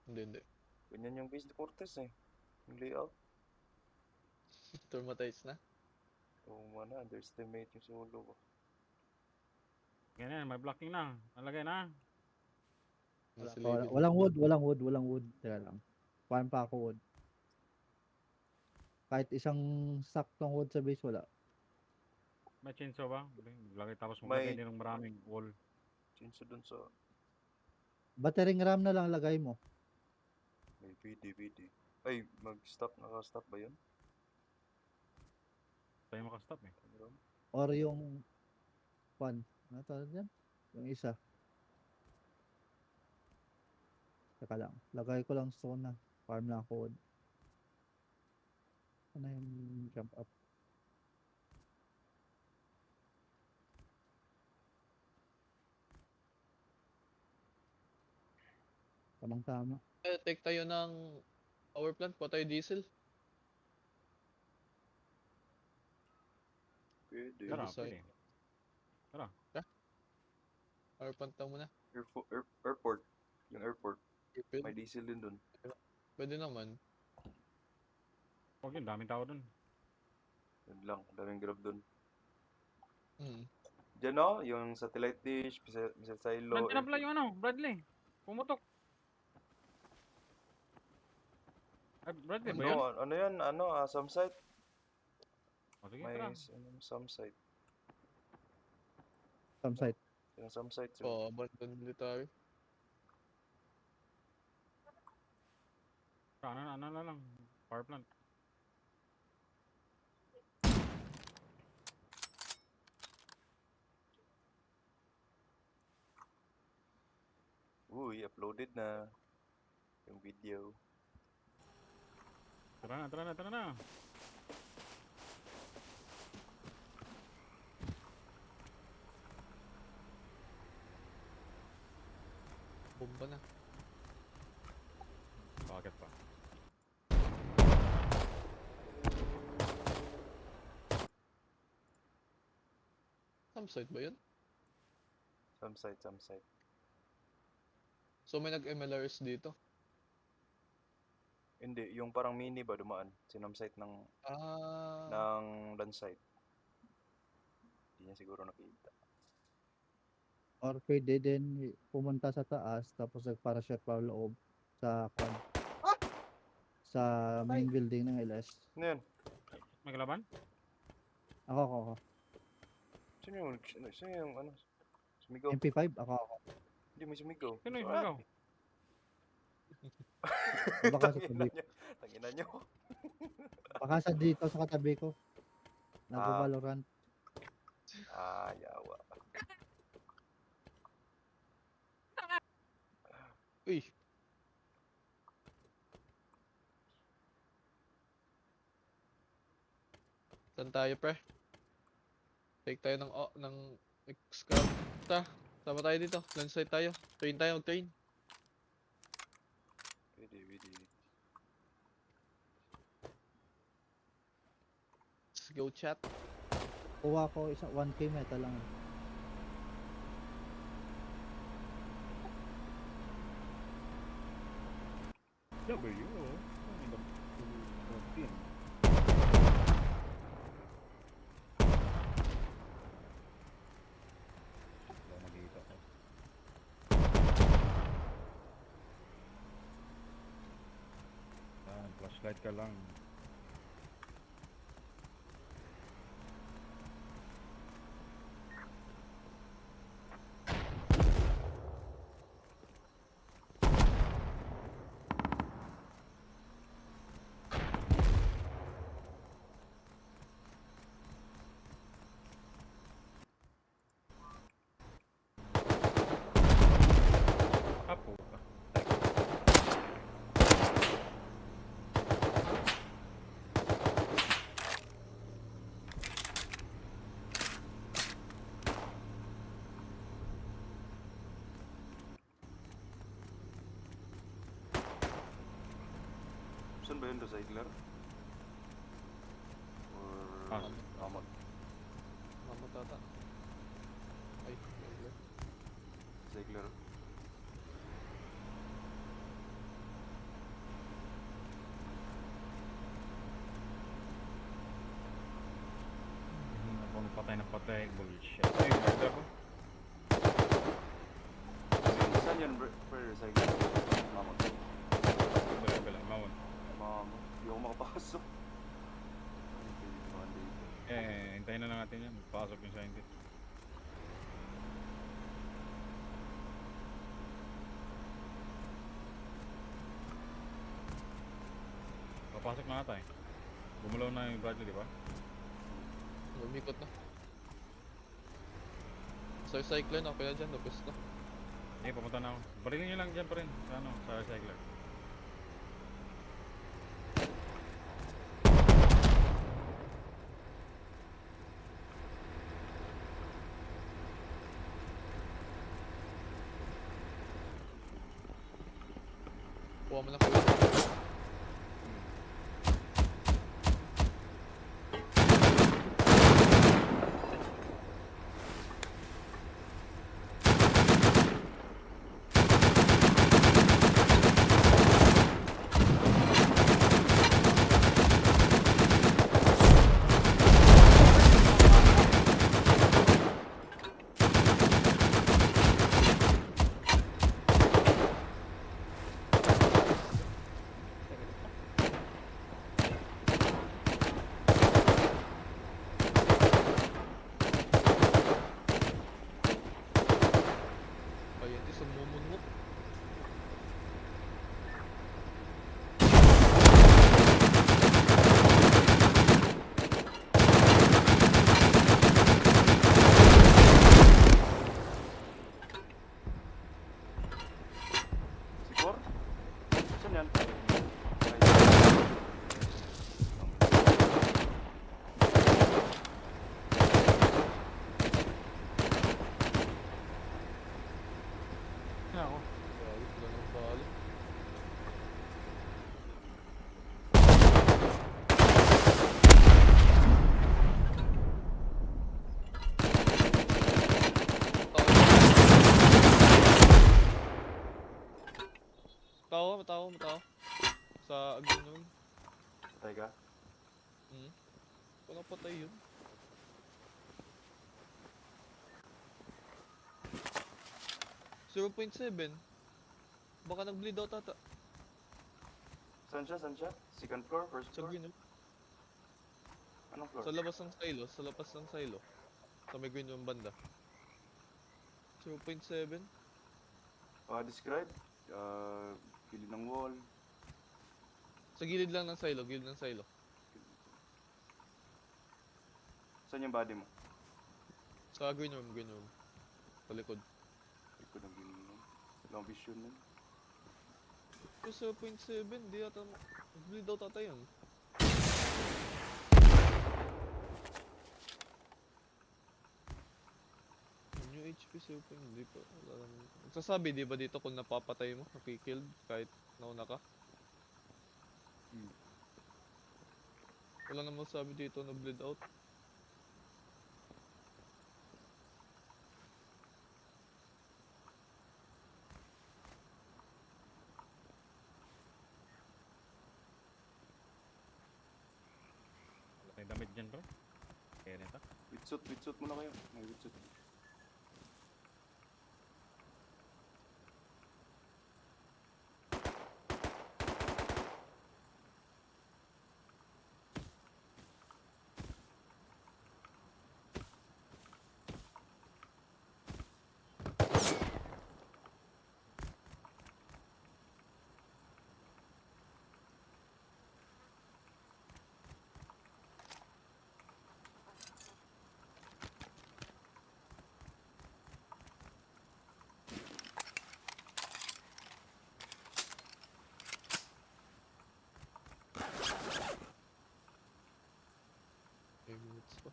Hindi. Ganyan yung base ni Cortez eh. Yung layout. Traumatized na. So, underestimate yung solo ko. Ganyan, may blocking na. Nalagay na. Walang wood. Teka lang. Farm pa ako wood. Kahit isang saktong wood sa base, wala. May chainsaw ba? Lagay tapos May- maglagay din ng maraming wall. Change dun sa Battery RAM na lang lagay mo. may VD. Ay, mag-stop. Naka-stop ba yun? Tayo makastop eh. Meron? Or yung ano tawag dyan? Yung isa. Teka lang. Lagay ko lang stone na. Farm lang ako wood. Ano yung jump up? Tamang-tama. Take tayo ng power plant, kuha tayo diesel. Pwede. Tara, Design. pwede. Power plant lang muna. Airport. Yung airport. Refill. May diesel din dun. Pwede naman. Huwag yun, daming tao dun. Yun lang. Daming grab dun. Hmm. Diyan no? Yung satellite dish, missile silo, Nandiyan na pala airfield. yung ano, Bradley. Pumutok. Ay, Bradley ba yun? Ano yan? Some site? O sige, May tara. some site. Some site. Yung some site. So, Oh, abandoned military. Ano na lang. Power plant. uy, uploaded na. Yung video. Tara na. Bomba na. Bakit pa? Some site ba yun? Some site. So may nag-MLRS dito. Hindi, yung parang mini ba dumaan? Sinam site ng Ah, land site. Hindi niya siguro nakita. Or pwede din pumunta sa taas tapos nag-parachute pa loob sa sa main building ng LS. Ano yan? May kalaban? Ako. Sino yung ano? Sumigaw? MP5, ako. Hindi may sumigaw. Sino yung Ah, sumigaw? Baka sa tabi, Tangina nyo. baka sa dito sa katabi ko. Nag-Valorant. Yawa. uy. Saan tayo, pre? Take tayo ng scout. Sama tayo dito. Land site tayo. Train tayo, mag-train. Pwede. Let's go chat. Kuha ko 1K metal lang. W. Flashlight ka lang. Apo ka. Saan ba yun? Do Ziegler? Or Amag? Mamatata. Ay, wala. Ziegler. Hindi na ako patay na patay. Bullshit. Ay, murder ko. Saan yun, bro? Ziegler? Amag. Bala, mawon. Mama, di ako makapasok. Ay, pwede naman dito. Hintayin na lang natin yan. Pasok yung scientist. Papasok na ata eh. Gumulaw na yung Bradley, di ba? Lumikot na. Sa cyclone, okay na dyan. Lupis na. Eh, pumunta na ako. Barilin nyo lang dyan pa rin. Sa ano, sa recycler. Kuha mo ng kuya. Ayan, isang mumunmuk. Sigor? Saan yan? Ay. Yan ako. Grabe, wala nang balik. Matawa. Sa agin nun. Patay ka? Paano patay yun? .7. Baka nag-bleed out ata. Saan siya? Second floor? First Sa floor? green room. Anong floor? Sa labas ng silo. Sa may green room banda. 0.7. Describe? Gilid ng wall. Sa gilid lang ng silo. Saan yung body mo? Sa green room. Sa likod. Hindi ko naging long vision nun. Yung 0.7, di ata bleed out ata yun. Yung new HP 0. Hindi pa alam. Nagsasabi di ba dito kung napapatay mo, nakikilled kahit nauna ka? Wala namang sabi dito na bleed out. May damit dyan bro. Kaya nito. Witsuit muna kayo. May witsuit. Minutes pa.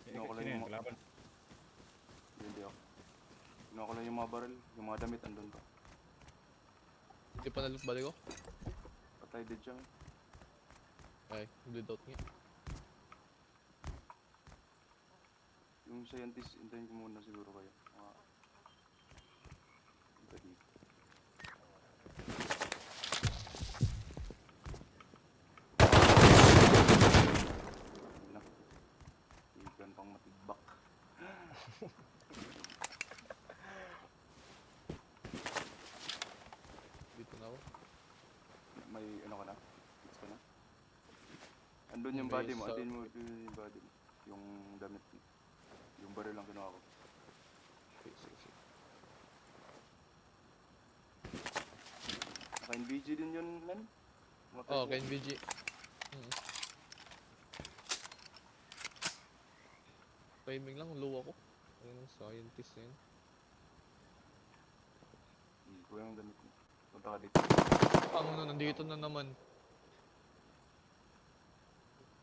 Kinuha ko lang Sino yung yan? mga... Kalaban. Hindi ako. Kinuha ko lang yung mga barrel. Yung mga damit andun pa. Hindi pa nalukbali ko. Patay din siya. Ay, bleed out nga. Yung scientist, hintayin ko muna siguro kayo. Punta dito. Hindi na. Igan pang matibak. Dito na ako. May ano ka na? Hits ka na? Andun yung May body mo. sa- Andun yung body mo. Yung damit mo. Yung barrel lang kinuha ko. Okay, sige. NVG din yun, Len? Mga Oh, type kay mo? NVG. Mm. Timing lang, low ako. Ayun, scientist na yun. Kuya ang damit mo. Punta ka dito. Ang ano, nandito na naman.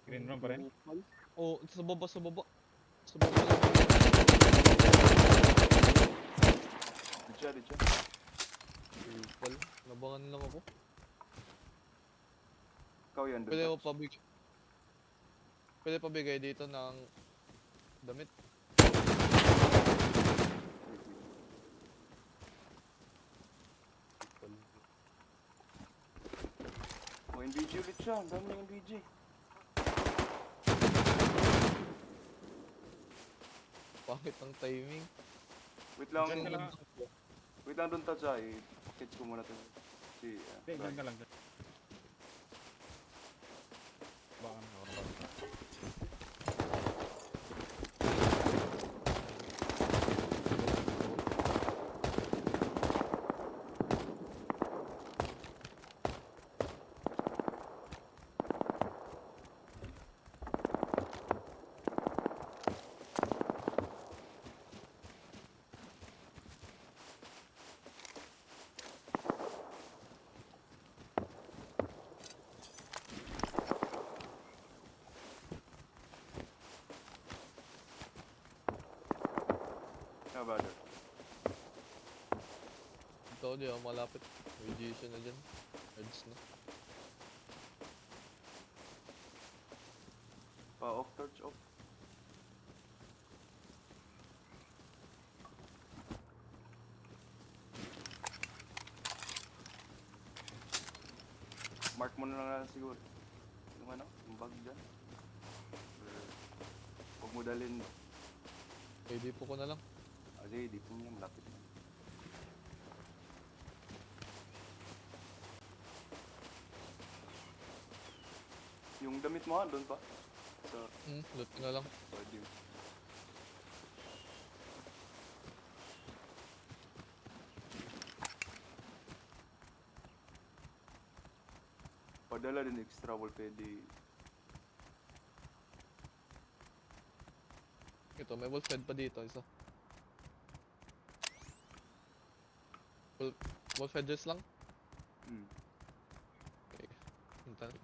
Green room pa rin? Oh, sa baba, sa baba. Sa baba lang. Di siya. Pupal. Nabangan lang ako. Ikaw yan, Pwede doon. ko pabigay. Pwede pabigay dito ng damit. Oh, NVG ulit siya. Ang dami ng NVG. Pangit ng timing. Wait lang. Diyan ka lang. Wait lang doon, Tatsa. I-package ko muna to. Si, Hindi, diyan ka lang. Dyan. Baka na ako na. How about it? Ito, di ako malapit. May GC na dyan. Heads na. Pa-off, torch off. Mark mo na lang siguro. Yung ano, yung bag dyan. Or, huwag mo dalhin. Pwede po ko na lang. Sige, di po niya, malapit na. Yung damit mo doon pa? Sa Loot ko na lang. audio. Padala din extra wall pwede. Ito, may wolf head pa dito. Isa. Wolf heads lang? Hmm. Okay. Punta na.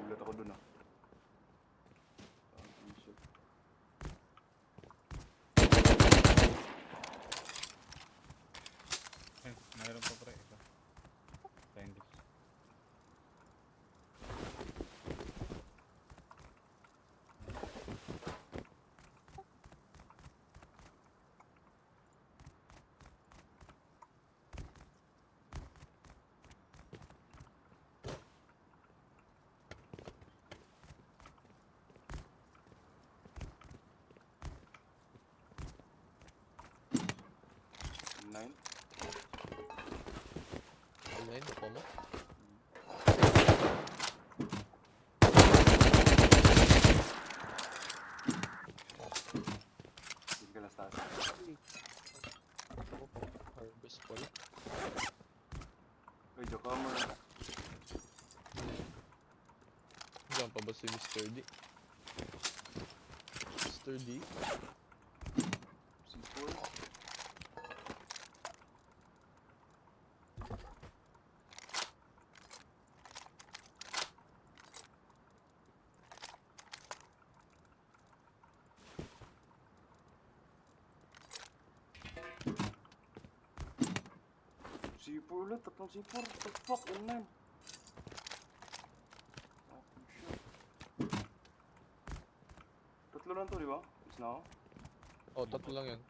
Gulat ako dun ah. T-shirt. Eh, mayroon pa pre. Ito. Scientist. Nine. Online, ako mo. Hindi ka lang sa atin. Harvest pala. Ay, Jokamer. Diyan pa ba si Mr. D? Mr. D? C4. C4 ulit, tatlong C4. What the fuck, N9? Oh, shit. Tatlo lang to, di ba? Is na ako. Oh, tatlo lang yan.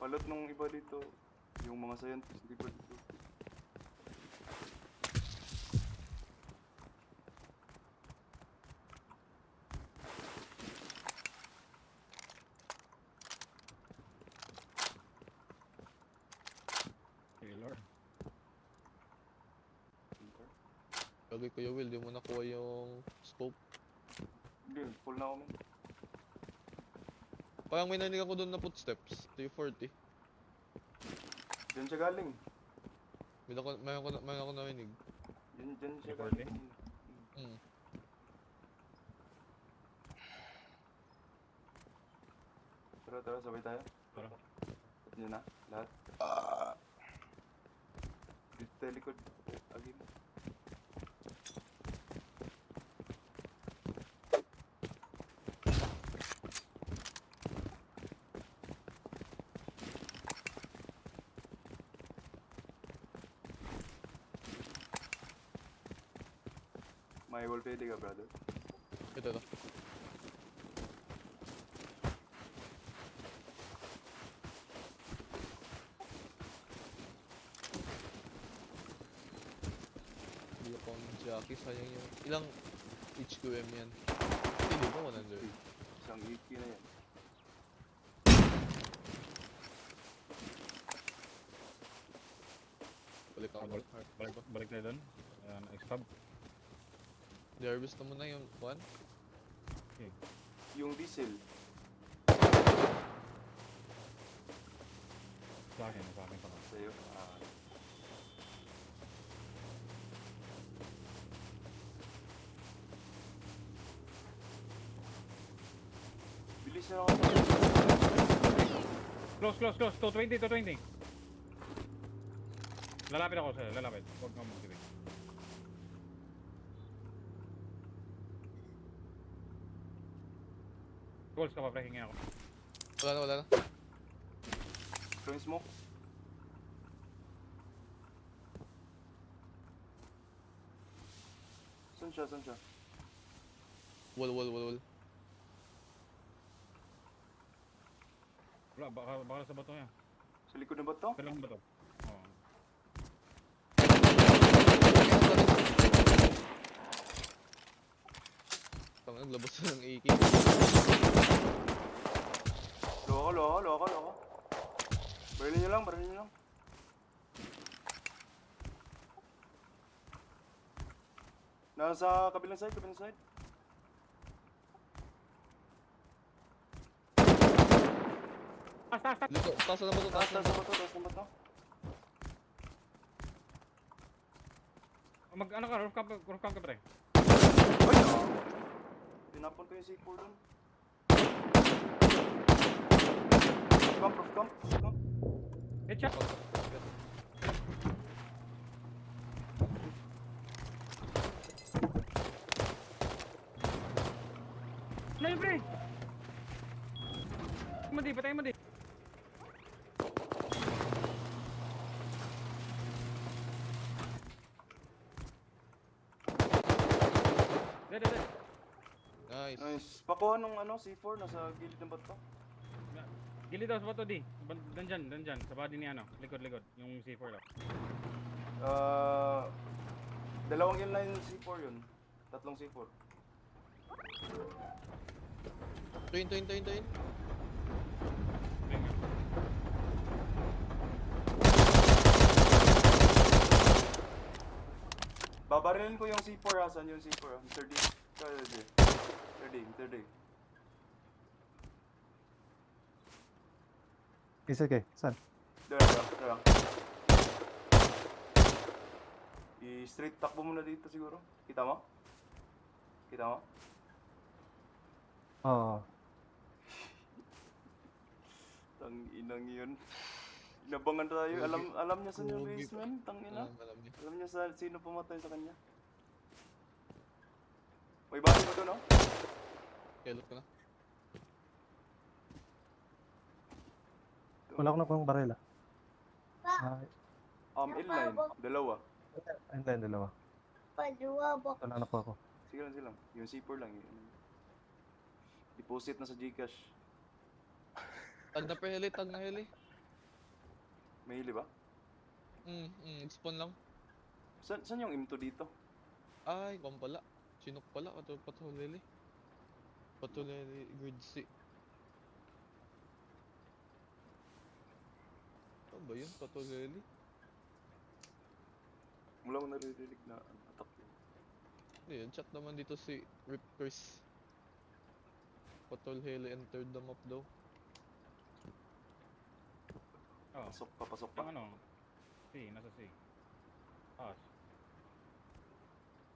Palot nung iba dito, yung mga scientist, di ba dito? Taylor. Enter. Lagi Kuya Will, di mo nakuha yung scope. Hindi, full na ako man. Parang may narinig ako doon na footsteps. 340. Diyan siya galing. Mayroon ako narinig. Diyan siya Recording? galing. Hmm. Tara, sabay tayo. Tara. At nyo na, lahat. Dito tayo likod. Agim. May wall pwede ka, brother. Ito to. Hindi ako ang jockey. Sayang yung... Ilang HQM yan? Hindi ba 100? Isang EP na yan. Balik ako. Balik tayo doon. X-Fab. Harvest na muna yung 1. Yung diesel. Sa akin pa nga. Sa'yo. Bilis na ako. Close. 220. Lalapit ako sa'yo, lalapit. Huwag kang mag-tibig. Goals ka pa, pre, hingin ako. Wala na. Throwing smoke. Saan siya? Wall. Wala, baka sa bato niya. Sa likod na ba to? Kailangan ba to? Oo. Tama, naglabas na ng AK. Loko. Barilin nyo lang. Nasa kabilang side. Taas! Liko, taas na ba ito? Taas na ba to? Ano ka, roof camp ka, pre. Ay, tinapon ko yung C4 dun. Roof camp. Headshot! Ano yun, pre? Patay mo di. Dead. Nice. Nice. Pakuha nung C4 nasa gilid ng bato. Gilid daw sa bato di. Dandyan. Sa body ni likod. Yung C4 daw. Dalawang kill na yung C4 yun. Tatlong C4. Twin. Babarilin ko yung C4 ha. Saan yung C4 ha? Mr. D. Mr. D. Sige, saan? Dara. I-straight takbo muna dito siguro. Kita mo? Oo. Tang inang yun. Inabangan tayo. Alam niya saan yung Pogi. basement. Tang ina. Alam niya. Alam niya sino pumatay sa kanya. May body ba doon, no? Kelot ko na. Wala ko na pang barela. Ay, Inline. Dalawa. hindi, dalawa. Wala na po ako. Sige lang. Yung C4 lang. Deposit na sa Gcash. Tag na heli. May hili ba? Spawn lang. Saan yung M2 dito? Ay, kung pala. Sinok pala. Patuleli. Grid C. Ano ba yun? Patuleli? Wala ko naririnig na attack yun. Hindi, chat naman dito si Rip Chris. Patrol heli entered the map daw. Oh, Pasok pa. yung ano? C, nasa C. Taas.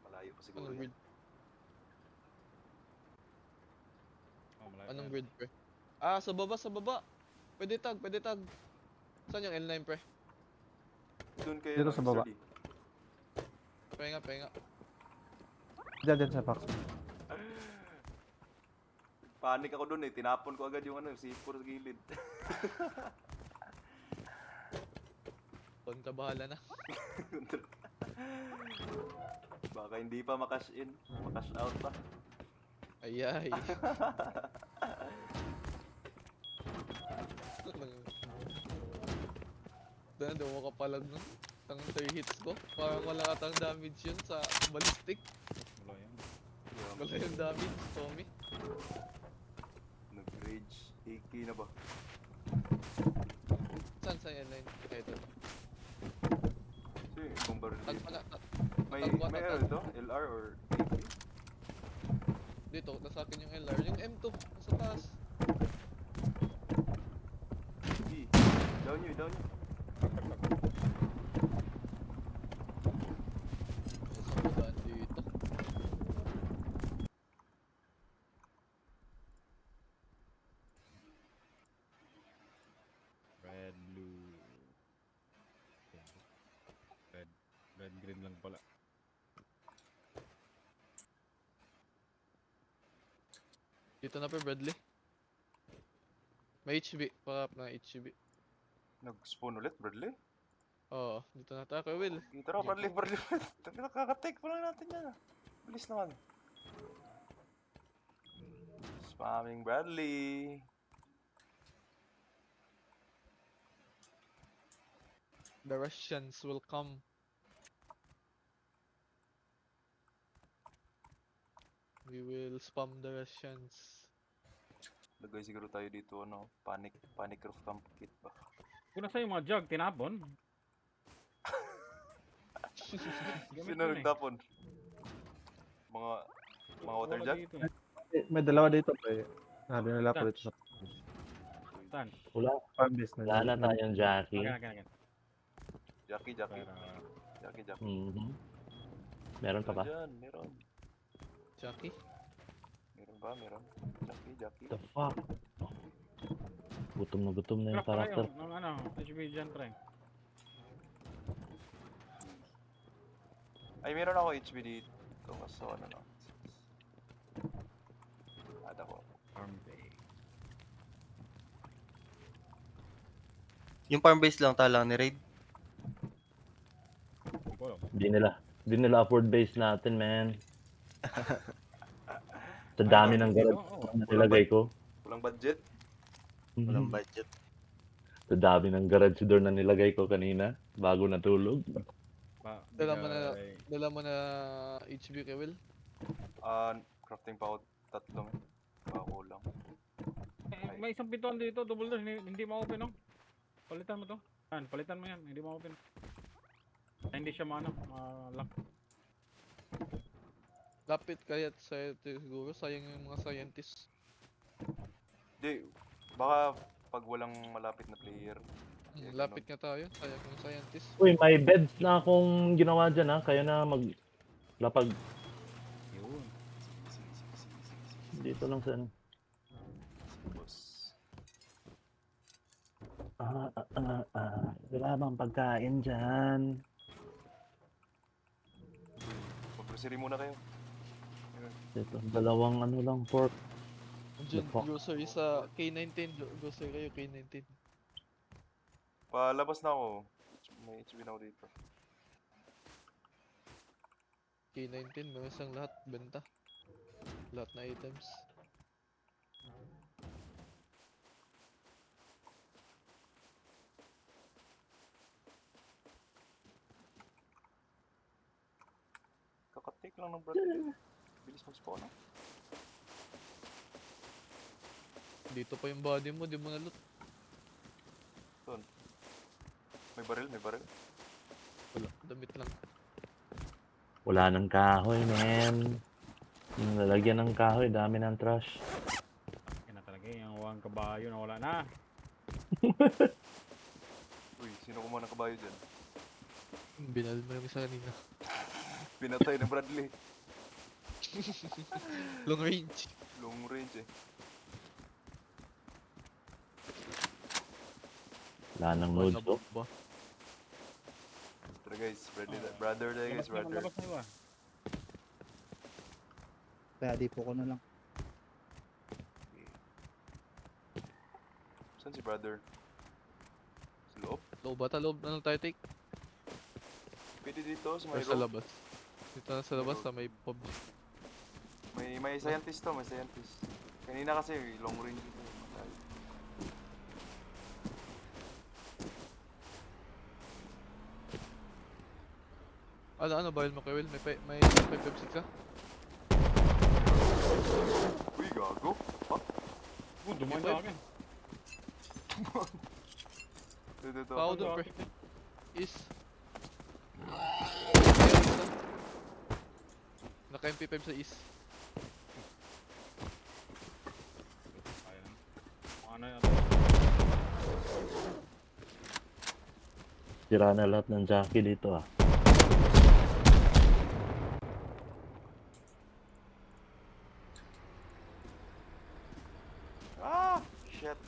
Malayo pa siguro Anong yan. grid? Oh, malayo Anong pa grid, pre? Ah, sa baba, sa baba! Pwede tag, pwede tag. Saan yung L9, pre? Doon kayo Dito na, sa Mr. baba. D. Pahinga, pahinga. Diyan sa box. Panik ako doon eh. Tinapon ko agad yung ano, C4 sa gilid. Konta bahala na. Baka hindi pa makash in. Makash out pa. Ayay. Doon, daw makapalag nun. Tang 3 hits ko. Parang wala katang damage yun sa ballistic. Wala yan. Wala yung damage, Tommy. Nag-rage. AK na ba? Saan sa L9? Ay, ito. So yung baril Tag dito. pala. May tatagwa, ano ito? LR or AK? Dito, nasa akin yung LR. Yung M2, nasa taas. E. Down nyo, down nyo. Nasa madaan dito. Red, blue. Red, green lang pala. Dito na pa, Bradley. May HB. Pakap na HB. Nag-spawn ulit, Bradley? Oo, dito na tayo kay Will. Dito na, Bradley. Nakaka-take pa lang natin yan. Bilis naman. Spamming Bradley. The Russians will come. We will spam the Russians. Lagay siguro tayo dito, ano, panic roof camp kit ba? Kung nasa yung mga jug, tinapon. Gamit Sino yun eh. nagtapon? Mga water Wala jug? dito eh. May dalawa dito pa eh. Dinala ko dito sa Saan? Wala, farm base na. wala na tayong Jackie. Akin. Jackie. Mhm. Meron pa ba? Dyan, meron. Jackie? Meron ba? Meron. Jackie. The fuck? Gutom na yung Craft pa karakter. kayo. Ng ano, HB dyan, pre. Ay, meron ako HB dito. Kaso ano no. Ada ko. Farm bay. Yung farm base lang talang ni Raid. Hindi ko alam. Di nila afford base natin, man. Sa dami ng garage na nilagay ko. Walang budget. Walang budget. Sa dami ng garage door na nilagay ko kanina bago natulog. Dala mo na HB kay Will? Crafting pa ako 3 eh. Kulang. May isang pintuan dito, double door, hindi ma-open no? Palitan mo to. Yan, palitan mo yan, hindi ma-open. Hindi siya ma-lock. Lapit kaya sa siguro, sayang yung mga scientists. Di, baka pag walang malapit na player. Lapit nga tayo, sayang yung scientists. Uy, may beds na akong ginawa dyan ha. Kayo na maglapag Yun. Sige. dito lang sa ano. Boss. Wala bang pagkain dyan? Mag-grocery muna kayo. Ito, dalawang ano lang pork. Diyan, Fuck. grocery sa K19. Grocery kayo, K19. Palabas na ako. May HB na ako dito. K19, may isang lahat, benta. Lahat na items. Kaka-take lang ng brother. Bilis mag-spawn ah. Dito pa yung body mo, di mo na loot. May baril. Wala, damit lang. Wala ng kahoy, man. Yung lalagyan ng kahoy, dami ng trash. Yan na talaga yung huwag kabayo na wala na. Uy, sino kumuha ng kabayo dyan? Binal mo yung isa kanina. Pinatay na Bradley. Long range. Long range eh. Wala ng Wala nodes, oh. ba? Tara guys, brother tayo guys, brother. Labas na iba. Kaya di po ko na lang. Saan si brother? Sa loob? Loob bata, loob na lang tayo take. Pwede dito, sa Or may sa road. labas. Dito na sa labas, sa may pub. May scientist to, may scientist. Kanina kasi long range ito. Matay. Ano, bawal mo kay Will? May 556 ka? Uy, gago. Ha? Dumaan sa akin. Ito. Pao Ano, doon, pre. akit eh. Is. Naka MP5 sa is. Ayan. Ano yan? Sira na lahat ng jockey dito, ah. Ah! Shit.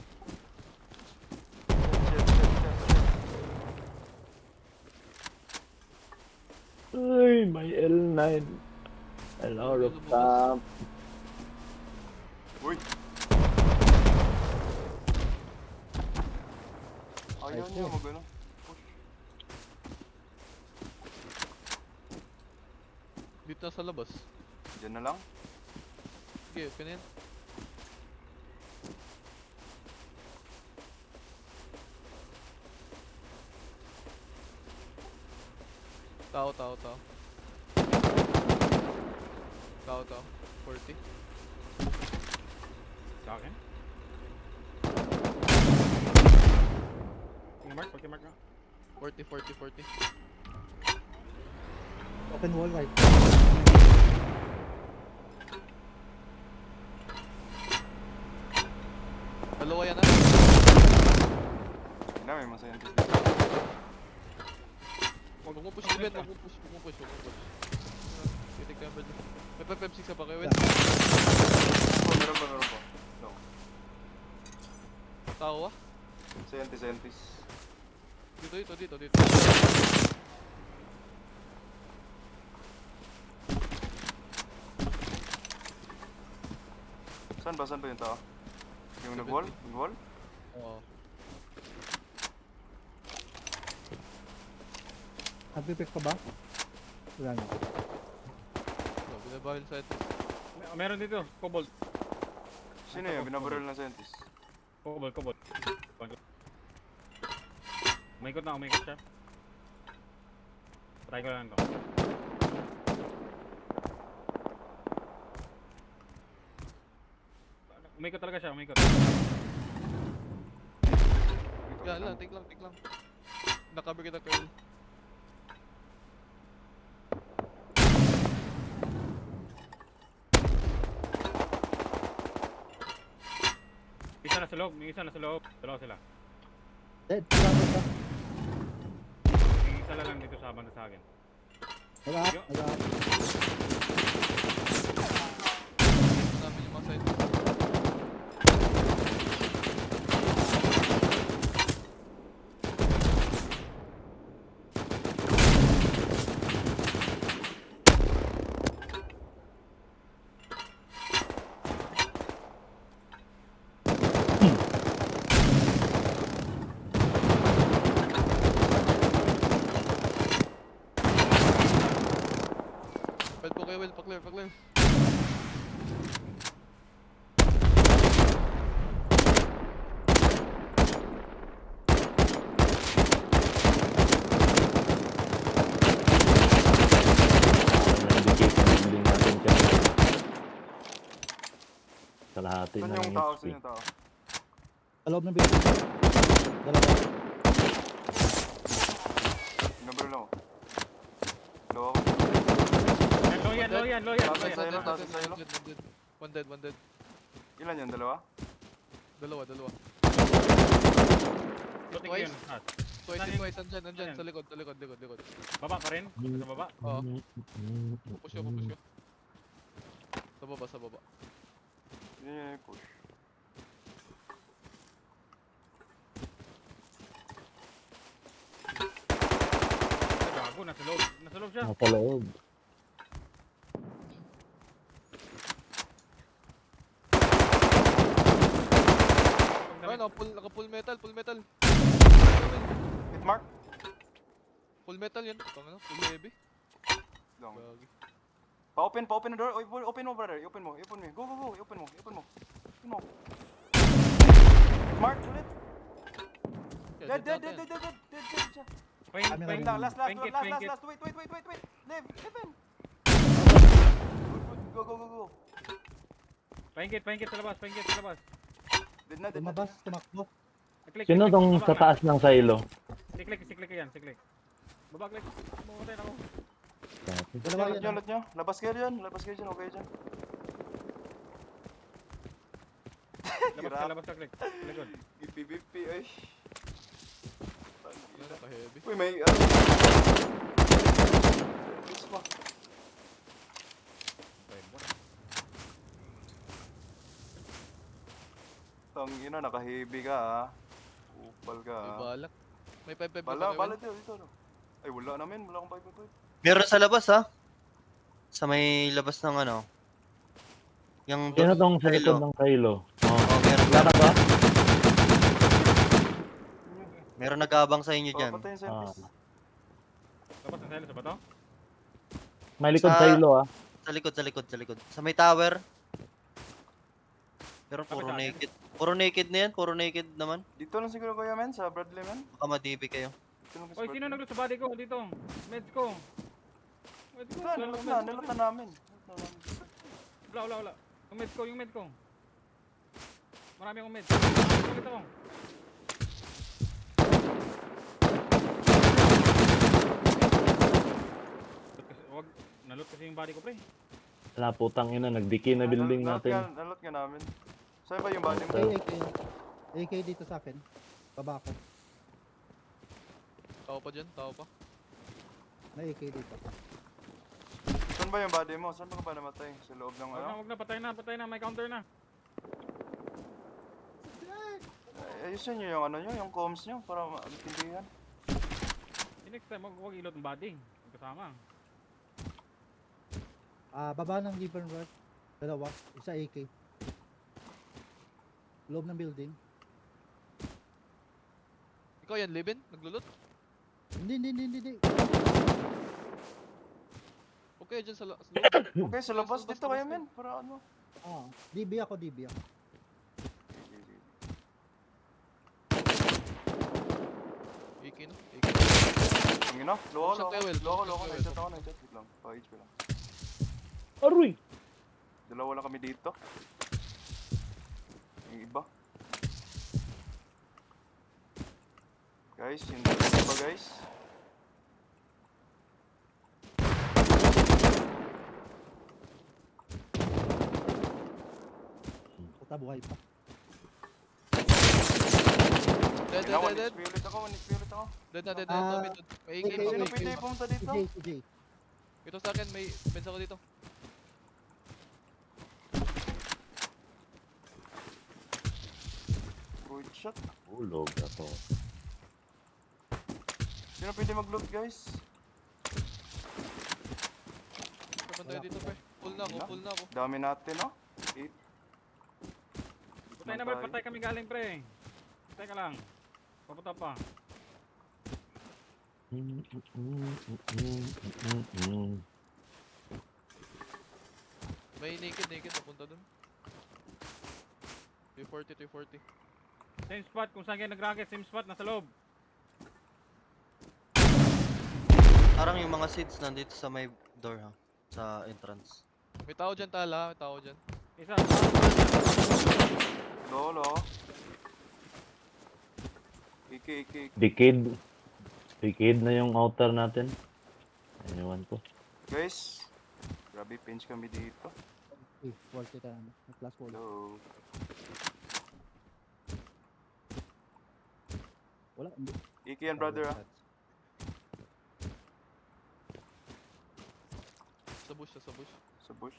Uy, may L9. A lot of time. Uy! Ayaw niya mag-ano. Push. Dito na sa labas. Diyan na lang. Sige, okay na yan. Tao. Tao. 40. Sa akin? Mark, pagkimark na. 40. Open wall right. Dalawa yan Na, may mga scientist dito. Huwag mo push, Ben. Huwag mo push. Titig ka, Ben. May 556 ka pa kay Will. Oh, meron pa. No. Tao ah. Scientist. Dito. Saan ba yung tao? Yung nag-wall? Nag-wall? Oo. Nagpipick ka ba? Wala na. So, binabawal sa atin. Meron dito, cobalt. Sino yun? Binabaril ng scientist. Cobalt. Umikot siya. Try ko lang to. Umikot talaga siya, umikot. Yan lang, take lang. Nakaber kita, Curl. Isa na sa loob, may isa na sa loob. Dalawa sila. Dead. Wala. May isa na lang dito sa banda sa akin. Wala. Namin yung mga side. Pwede po kayo, Will. Pa-clear. Na-indicate ang building natin dyan. Kalahati Saan na yung ng tao? HP. Saan yung tao? Sa loob ng building. Dalawa. Binabaril ako. Dalawa ako. yan, low yan, Tapos low yan. sa'yo, tapos sa'yo. One dead, one dead. Ilan yan? Dalawa? Dalawa. Looting ko yun. Ah, 20 twice, andyan, Ayan. sa likod. baba pa rin? Sa baba? Oo. Pupush ko. Sa baba. Yun yung push. Gago, nasa loob. Nasa loob siya. Nasa loob. Ay, naka full metal. Hit mark? Full metal yan. Tama na, full heavy. Down. Gagi. Pa-open na door. Open mo, brother. Open mo. Go. Open mo. Mark, ulit. Yeah, Dead natin. siya. Pain, Kami pain. Lang, last. Pain kit. Wait. Live. Go. Pain kit sa labas. Dead na. Lumabas, tumakbo. Click, Sino click, tong baba sa ka. taas ng silo? Siklik yan. Baba, click. Mamatay na ako. Dalawa yan. Lot nyo. Labas kayo dyan. Okay dyan. Labas ka, click. Likod. BP, ay. Ano, naka-heavy. Uy, may Service pa. Tangina, naka-heavy ka ah. Upal ka May ah. balak. May 5-5 Bala dito no. Ay, wala namin. Wala akong 5. Meron sa labas ha. Sa may labas ng ano. Yung Sino tong sa likod ng silo? Oh, meron ba? Meron nag-aabang sa inyo dyan. Patayin sa service. Labas ng silo sa bato. May likod Sa- silo ah. Sa likod. Sa may tower. Pero puro Kapit naked. Puro naked na yan. Puro naked naman. Dito lang siguro kayo men, sa Bradley men. Baka madibi kayo. Dito lang Oy, sino naglo sa body ko? Dito. Meds ko. Meds ko. Nilot na namin. Wala. Yung meds ko. Marami akong meds. Ito ko. Wag, nalot kasi yung body ko, pre. Wala putang ina, nagdiki na building natin. Nalot nga namin. Saan ba yung body mo? AK dito sa akin. Baba ako. Tao pa dyan, tao pa. May AK dito. Saan ba yung body mo? Saan ba ka ba namatay? Sa loob ng ano? Wag na, patay na, may counter na. Ayusin nyo yung ano nyo, yung comms nyo para maintindihan. Next time, wag ilot ng body. Kasama. Baba ng Gibbon Road. Dalawa. Isa AK. Loob ng building. Ikaw yan, Libin? Naglulot? Hindi. Okay, dyan sa loob. Okay, sa labas dito kayo men. Para ano? DB ako. AK na. Ang ina, loko. Shot kayo, Will. Loko. Shot kayo, Nag-shot ako. Wait lang. Pa-HP lang. Aroy! Dalawa lang kami dito. Yung iba. Guys, yung iba guys. Puta, buhay pa. Dead. Spirit ako. Dead na. Ah, May AK. okay, Sino okay. pwede pumunta dito? CJ. Ito sa akin, may bensa ko dito. Good shot. Ulog ako. Sino pwede mag-loot guys? Kapan tayo dito, pre? Full na ako. Dami natin no? 8. Patay na, pre. Patay kami galing, pre. Patay ka lang. Papunta pa. May naked. Napunta dun. 240. Same spot. Kung saan kayo nag-rocket, same spot. Nasa loob. Parang yung mga seeds nandito sa may door ha. Sa entrance. May tao dyan, Tala. May tao dyan. Isa. Lolo. AK. Decade na yung outer natin. Ewan ko. Guys, Grabe, pinch kami dito. Worth it ano. Plus 4. Hello. Wala, hindi. Iki yan, brother, ah. Sa bush, sa bush. Sa bush.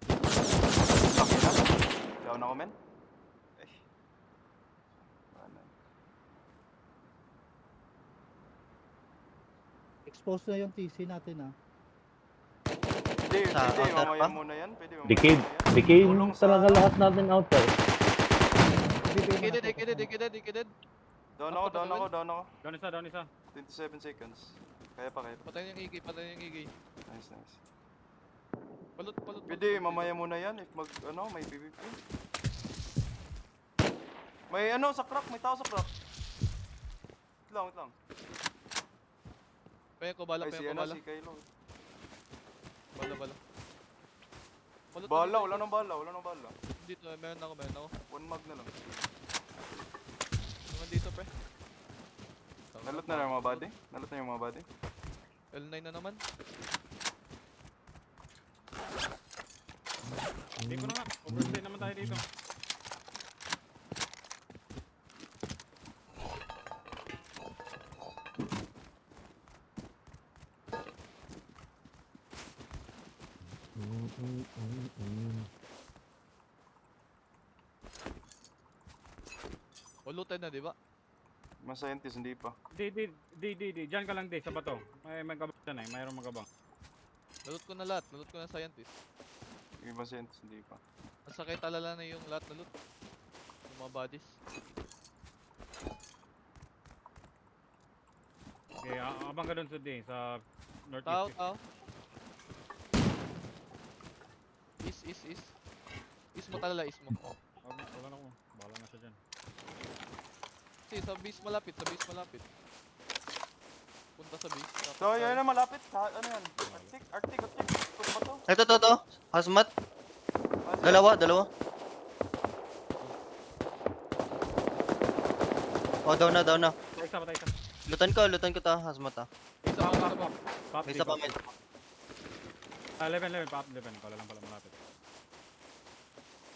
Okay na. Down ako, men. Ay. Ano? Expose na yung TC natin ah. Pwede, Sa pwede. outer Mamaya pa? muna yan. Pwede, mamaya Decade. muna yan. Decade Tulong sa- talaga lahat natin outer. Ikidid, ikidid, ikidid, ikidid. Down ako, down ako, down ako. Down isa. 27 seconds. Kaya pa, kaya pa. Patayin yung igay, patayin yung igay. Nice, nice. Palot, palot. Pwede, mamaya muna yan. If mag, ano, may PvP. May ano, sa crack. May tao sa crack. Wait lang, wait lang. Paya ko bala, Ay, paya si ko ano, bala. si Kylo. Bala, bala. Palot, Bala, palot, wala nang bala, wala nang bala. Dito, meron ako, meron ako. One mag na lang. Naman dito, pre. Nalot na lang yung mga body? Nalot na yung mga body? L9 na naman. Hindi ko na nga. Overstay naman tayo dito. Ulutan na, di ba? Mga scientist, hindi pa. Di. Diyan ka lang di sa bato. May magabang dyan eh. Mayroong magabang. Nalot ko na lahat, nalot ko na scientist. Yung mga scientist, hindi pa. Ang sakit alala na yung lahat na loot. Yung mga bodies. Okay, abang ka dun sa di. Sa Tao, northeast. tao. Is. Is mo talala, is mo. Wala na ako. Bahala na siya dyan. Kasi sa base malapit, sa base malapit. Punta sa base. tapos So, tayo. yun na malapit. Ano yan? Arctic. Pwede ba to? Ito. Hazmat. Ah, sige. Dalawa. Oh, down na. Patay isa. Lutan ko ta, hazmat ah. Isa pa, isa pa. Pop, May isa pa, men. 11, pop, 11. Pala lang pala malapit.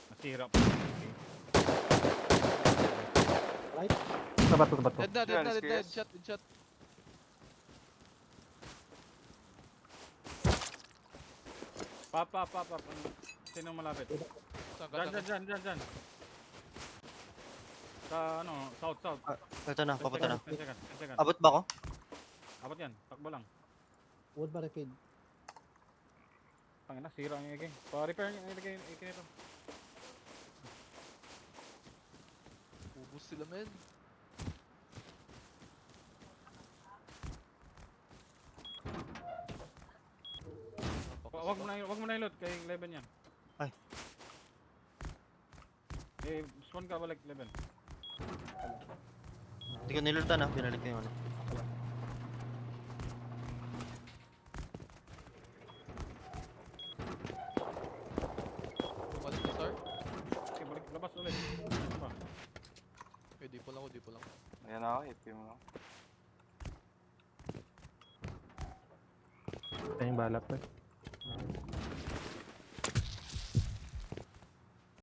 Nasira pa. Right? Sa bato. Dead na, Yan, dead. scares. Headshot. Pop. Sino malapit? Saan ka? Dyan. Sa ano, south. Ito na, papunta na. 10 seconds. Abot ba ako? Abot yan. Takbo lang. Wood barricade. Tangina, sira ang igay. Pa-repair yung igay nito. Ubus sila, men. Wag mo na i-load kay Leven yan. Ay. Spawn ka balik Leven. Hindi ko nilutan ah, binalik ko yung ano. Balik na, sir. Okay, balik labas ulit. Ano ba? Di po lang. Ayan ako, hit mo lang. Ito yung balap, pre.